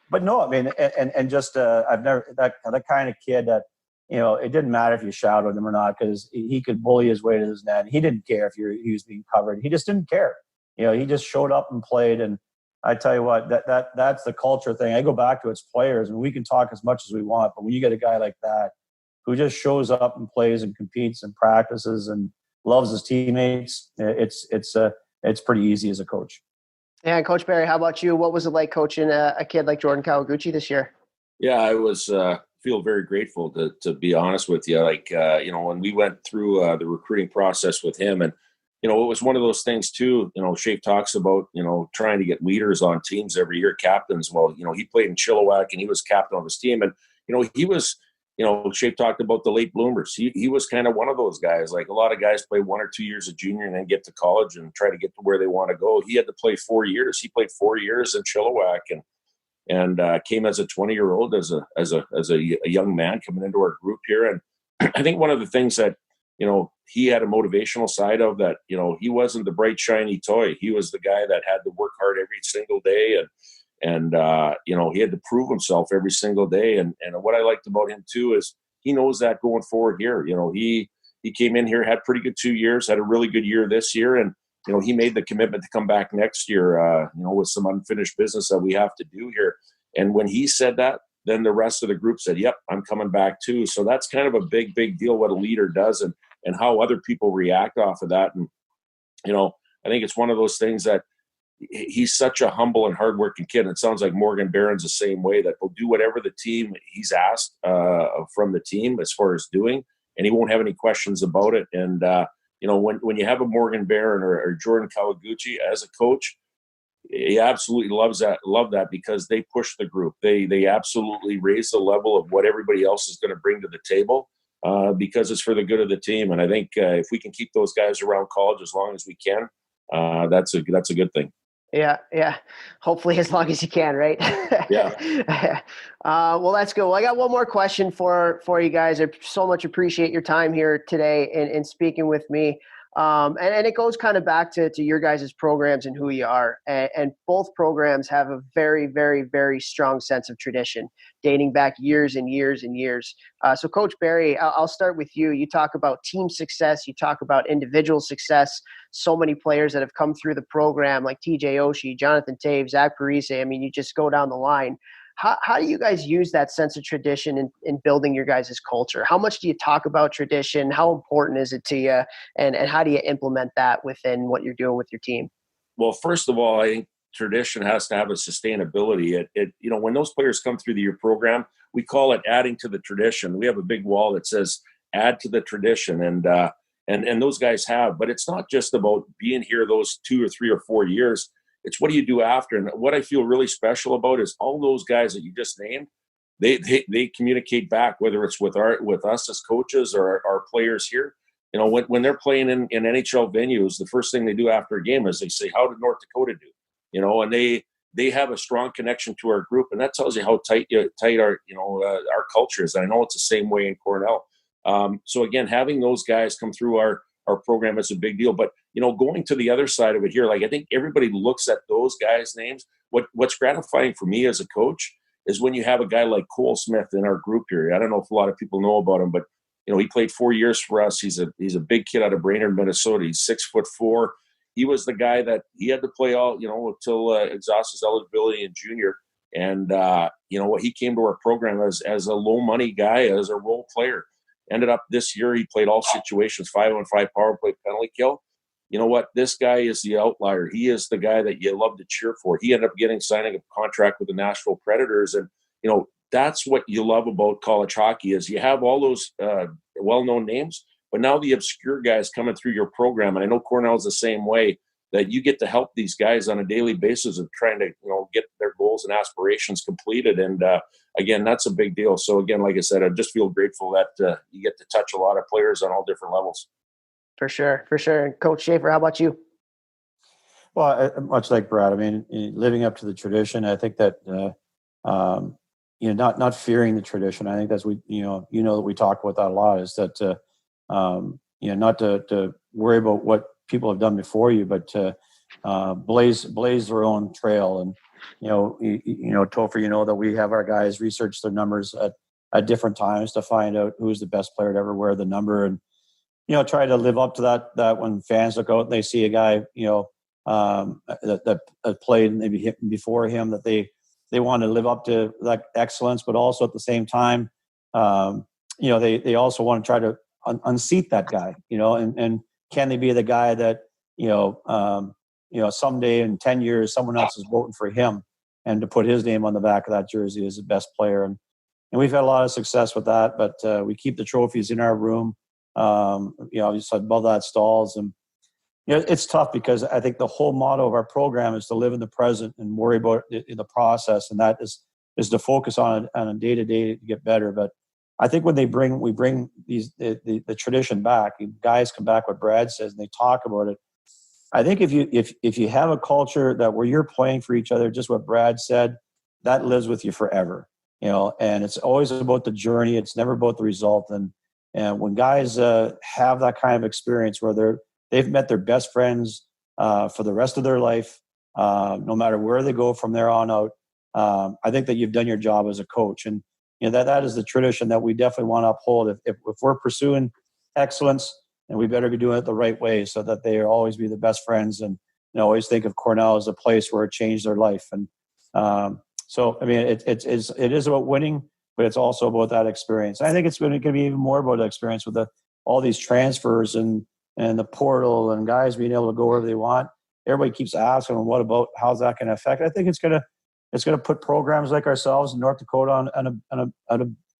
But no, I mean, and just I've never that kind of kid that it didn't matter if you shouted him or not, because he could bully his way to his net. He didn't care if he was being covered. He just didn't care. He just showed up and played. And I tell you what, that's the culture thing. I go back to its players, and we can talk as much as we want, but when you get a guy like that who just shows up and plays and competes and practices and loves his teammates, it's pretty easy as a coach. Yeah, and Coach Barry, how about you? What was it like coaching a kid like Jordan Kawaguchi this year? Yeah, I was feel very grateful to be honest with you. Like when we went through the recruiting process with him, and it was one of those things too. Schafer talks about trying to get leaders on teams every year, captains. Well, he played in Chilliwack and he was captain of his team, and he was. Schafer talked about the late bloomers. He was kind of one of those guys. Like a lot of guys play 1 or 2 years of junior and then get to college and try to get to where they want to go. He had to play 4 years. He played 4 years in Chilliwack and came as a 20-year-old, as a young man coming into our group here. And I think one of the things that he had a motivational side of that. He wasn't the bright shiny toy. He was the guy that had to work hard every single day and he had to prove himself every single day. And what I liked about him too is he knows that going forward here. He came in here, had pretty good 2 years, had a really good year this year, and he made the commitment to come back next year. With some unfinished business that we have to do here. And when he said that, then the rest of the group said, yep, I'm coming back too. So that's kind of a big, big deal what a leader does and how other people react off of that. And, I think it's one of those things that he's such a humble and hardworking kid. And it sounds like Morgan Barron's the same way, that he'll do whatever the team he's asked from the team as far as doing, and he won't have any questions about it. And, when you have a Morgan Barron or Jordan Kawaguchi as a coach, he absolutely love that because they push the group. They absolutely raise the level of what everybody else is going to bring to the table because it's for the good of the team. And I think if we can keep those guys around college as long as we can, that's a good thing. Yeah. Hopefully as long as you can, right? Yeah. Well, that's good. Well, I got one more question for you guys. I so much appreciate your time here today and speaking with me. And it goes kind of back to your guys' programs and who you are. And both programs have a very, very, very strong sense of tradition dating back years and years and years. So Coach Barry, I'll start with you. You talk about team success. You talk about individual success. So many players that have come through the program like TJ Oshie, Jonathan Taves, Zach Parise. I mean, you just go down the line. How do you guys use that sense of tradition in building your guys' culture? How much do you talk about tradition? How important is it to you? And how do you implement that within what you're doing with your team? Well, first of all, I think tradition has to have a sustainability. When those players come through your program, we call it adding to the tradition. We have a big wall that says add to the tradition. And those guys have, but it's not just about being here those 2 or 3 or 4 years. It's what do you do after? And what I feel really special about is all those guys that you just named, they communicate back, whether it's with us as coaches or our players here. When they're playing in NHL venues, the first thing they do after a game is they say, how did North Dakota do? And they have a strong connection to our group. And that tells you how tight our culture is. And I know it's the same way in Cornell. So again, having those guys come through our program is a big deal. But, going to the other side of it here, I think everybody looks at those guys' names. What's gratifying for me as a coach is when you have a guy like Cole Smith in our group here. I don't know if a lot of people know about him, but, he played 4 years for us. He's a big kid out of Brainerd, Minnesota. He's 6'4". He was the guy that he had to play all, until exhaust his eligibility in junior. And, he came to our program as a low money guy, as a role player. Ended up this year, he played all situations, 5-on-5 power play, penalty kill. You know what? This guy is the outlier. He is the guy that you love to cheer for. He ended up signing a contract with the Nashville Predators. And, that's what you love about college hockey is you have all those well-known names, but now the obscure guys coming through your program. And I know Cornell's the same way, that you get to help these guys on a daily basis of trying to, get their goals and aspirations completed. And again, that's a big deal. So again, like I said, I just feel grateful that you get to touch a lot of players on all different levels. For sure. And Coach Schafer, how about you? Well, much like Brad, I mean, living up to the tradition, I think that, not fearing the tradition. I think that's that we talk about that a lot, is that, not to worry about what people have done before you, but to blaze their own trail. And Topher, that we have our guys research their numbers at different times to find out who's the best player to ever wear the number, and try to live up to that when fans look out and they see a guy that played maybe hit before him, that they want to live up to that excellence, but also at the same time they also want to try to unseat that guy, and can they be the guy that, someday in 10 years, someone else is voting for him, and to put his name on the back of that jersey as the best player. And we've had a lot of success with that, but we keep the trophies in our room, just above that stalls. And, it's tough because I think the whole motto of our program is to live in the present and worry about in the process. And that is to focus on a day-to-day to get better. But I think when we bring the tradition back, guys come back, what Brad says, and they talk about it. I think if you have a culture that where you're playing for each other, just what Brad said, that lives with you forever. And it's always about the journey. It's never about the result. And when guys have that kind of experience where they've met their best friends for the rest of their life, no matter where they go from there on out, I think that you've done your job as a coach. And that is the tradition that we definitely want to uphold. If we're pursuing excellence, and we better be doing it the right way, so that they always be the best friends, and always think of Cornell as a place where it changed their life. And So I mean, it is about winning, but it's also about that experience. I think it's going to be even more about the experience with all these transfers and the portal and guys being able to go wherever they want. Everybody keeps asking, well, what about, how's that going to affect? I think it's going to put programs like ourselves in North Dakota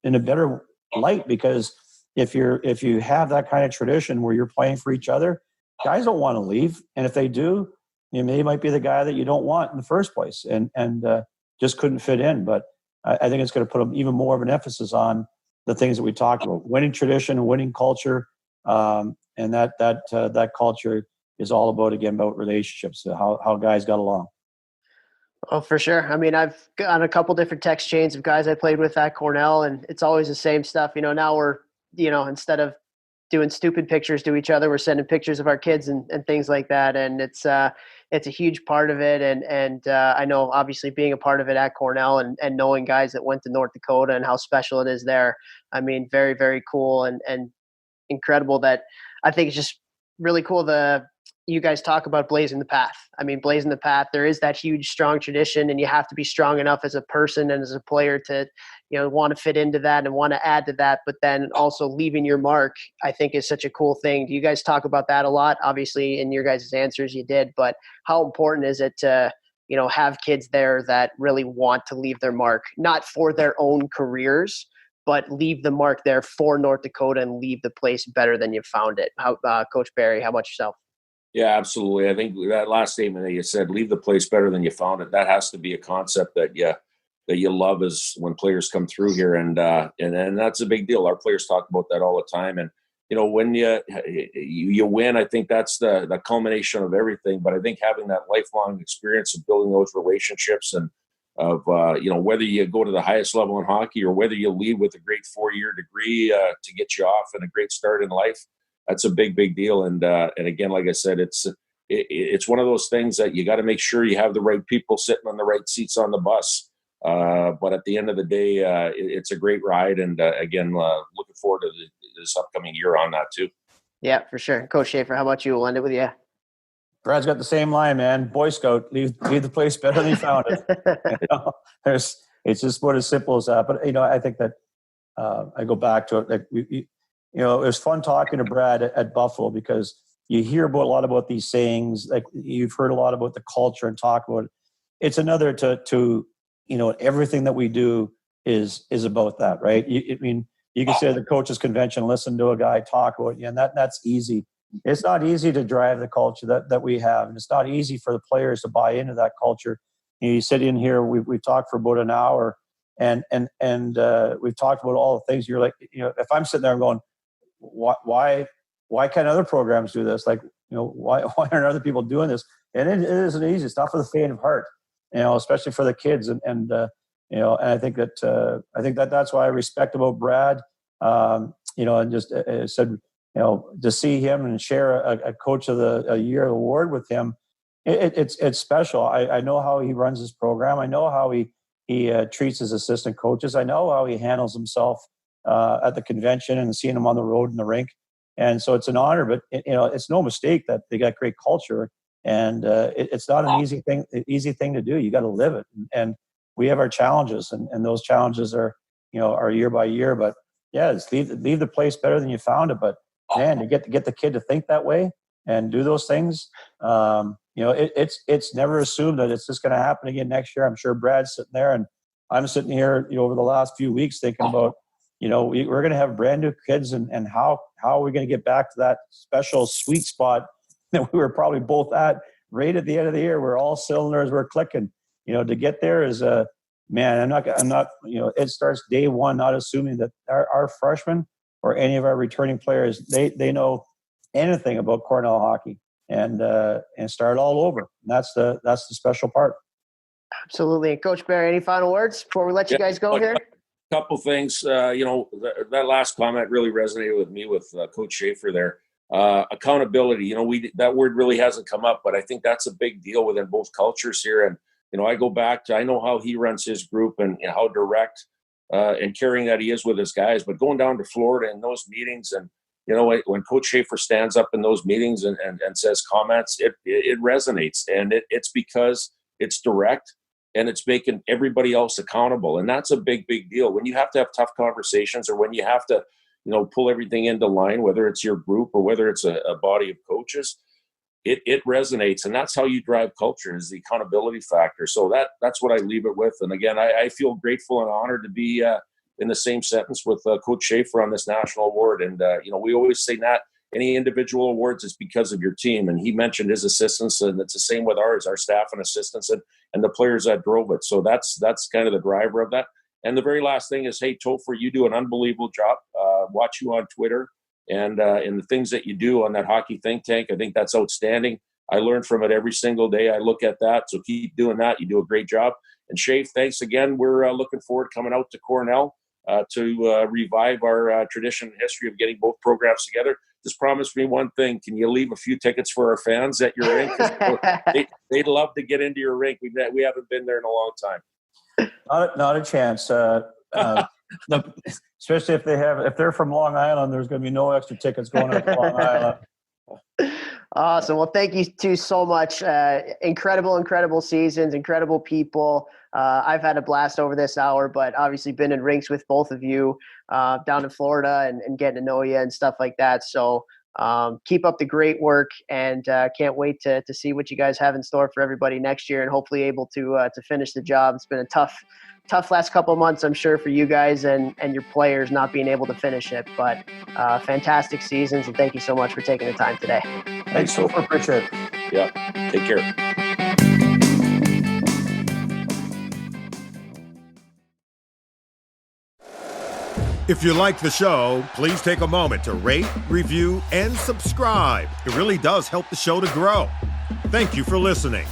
in a better light, because if you have that kind of tradition where you're playing for each other, guys don't want to leave, and if they do, they might be the guy that you don't want in the first place, and just couldn't fit in. But I think it's going to put even more of an emphasis on the things that we talked about: winning tradition and winning culture, and that culture is all about relationships, how guys got along. Oh, for sure. I mean, I've got a couple different text chains of guys I played with at Cornell, and it's always the same stuff. Now we're, instead of doing stupid pictures to each other, we're sending pictures of our kids and things like that. And it's a huge part of it. And I know, obviously, being a part of it at Cornell and knowing guys that went to North Dakota and how special it is there. I mean, very, very cool and incredible. That I think it's just really cool you guys talk about blazing the path. I mean, blazing the path, there is that huge, strong tradition, and you have to be strong enough as a person and as a player to, want to fit into that and want to add to that. But then also leaving your mark, I think, is such a cool thing. Do you guys talk about that a lot? Obviously, in your guys' answers, you did. But how important is it to, have kids there that really want to leave their mark, not for their own careers, but leave the mark there for North Dakota and leave the place better than you found it? How, Coach Barry, how about yourself? Yeah, absolutely. I think that last statement that you said, leave the place better than you found it, that has to be a concept that you love is when players come through here. And that's a big deal. Our players talk about that all the time. And, when you win, I think that's the culmination of everything. But I think having that lifelong experience of building those relationships and of, whether you go to the highest level in hockey or whether you leave with a great 4-year degree to get you off and a great start in life, that's a big, big deal. And again, like I said, it's one of those things that you got to make sure you have the right people sitting on the right seats on the bus. But at the end of the day, it's a great ride. And again, looking forward to this upcoming year on that too. Yeah, for sure. Coach Schafer, how about you? We'll end it with you. Brad's got the same line, man. Boy Scout, leave the place better than you found it. It's just about as simple as that. But, I think that I go back to it. Like it was fun talking to Brad at Buffalo, because you hear a lot about these sayings. Like, you've heard a lot about the culture and talk about it. It's another to everything that we do is about that, right? You can sit at the coaches convention, listen to a guy talk about it, and that's easy. It's not easy to drive the culture that we have, and it's not easy for the players to buy into that culture. You sit in here, we've talked for about an hour, and we've talked about all the things. You're like, if I'm sitting there going, why can't other programs do this? Like, why aren't other people doing this? And it isn't easy. It's not for the faint of heart, especially for the kids. And I think that's why I respect about Brad. And just said, to see him and share a Coach of the Year award with him, it's special. I know how he runs his program. I know how he treats his assistant coaches. I know how he handles himself at the convention and seeing him on the road in the rink. And so it's an honor, but it's no mistake that they got great culture, and it's not an easy thing to do. You got to live it. And we have our challenges, and those challenges are year by year. But yeah, it's leave the place better than you found it. But man, to get the kid to think that way and do those things, it's never assumed that it's just going to happen again next year. I'm sure Brad's sitting there, and I'm sitting here, over the last few weeks thinking about, we're going to have brand new kids, and how are we going to get back to that special sweet spot that we were probably both at right at the end of the year, where all cylinders were clicking. To get there is I'm not. It starts day one, not assuming that our freshmen or any of our returning players, they know anything about Cornell hockey, and start all over. And that's the special part. Absolutely. And Coach Barry, any final words before we let you guys go here? A couple things. That last comment really resonated with me with Coach Schafer there. Accountability. That word really hasn't come up, but I think that's a big deal within both cultures here. And I go back to, I know how he runs his group and how direct and caring that he is with his guys. But going down to Florida in those meetings, and when Coach Schafer stands up in those meetings and says comments, it resonates, and it's because it's direct. and it's making everybody else accountable. And that's a big, big deal. When you have to have tough conversations, or when you have to, pull everything into line, whether it's your group or whether it's a body of coaches, it resonates. And that's how you drive culture, is the accountability factor. So that's what I leave it with. And again, I feel grateful and honored to be in the same sentence with Coach Schafer on this national award. And, we always say that any individual awards is because of your team. And he mentioned his assistants, and it's the same with ours, our staff and assistants and the players that drove it. So that's kind of the driver of that. And the very last thing is, hey, Topher, you do an unbelievable job. Watch you on Twitter and the things that you do on that hockey think tank. I think that's outstanding. I learn from it every single day. I look at that. So keep doing that. You do a great job. And Schafe, thanks again. We're looking forward to coming out to Cornell to revive our tradition and history of getting both programs together. Just promise me one thing. Can you leave a few tickets for our fans at your rink? They'd love to get into your rink. We haven't been there in a long time. Not a chance. Especially if they're from Long Island, there's going to be no extra tickets going up to Long Island. Awesome. Well, thank you two so much. Incredible seasons, incredible people. I've had a blast over this hour, but obviously been in rinks with both of you down in Florida and getting to know you and stuff like that. So keep up the great work, and can't wait to see what you guys have in store for everybody next year, and hopefully able to finish the job. It's been a tough last couple of months, I'm sure, for you guys and your players not being able to finish it, but fantastic seasons, and thank you so much for taking the time today. Thanks, so much. Appreciate it. Yeah, take care. If you like the show, please take a moment to rate, review, and subscribe. It really does help the show to grow. Thank you for listening.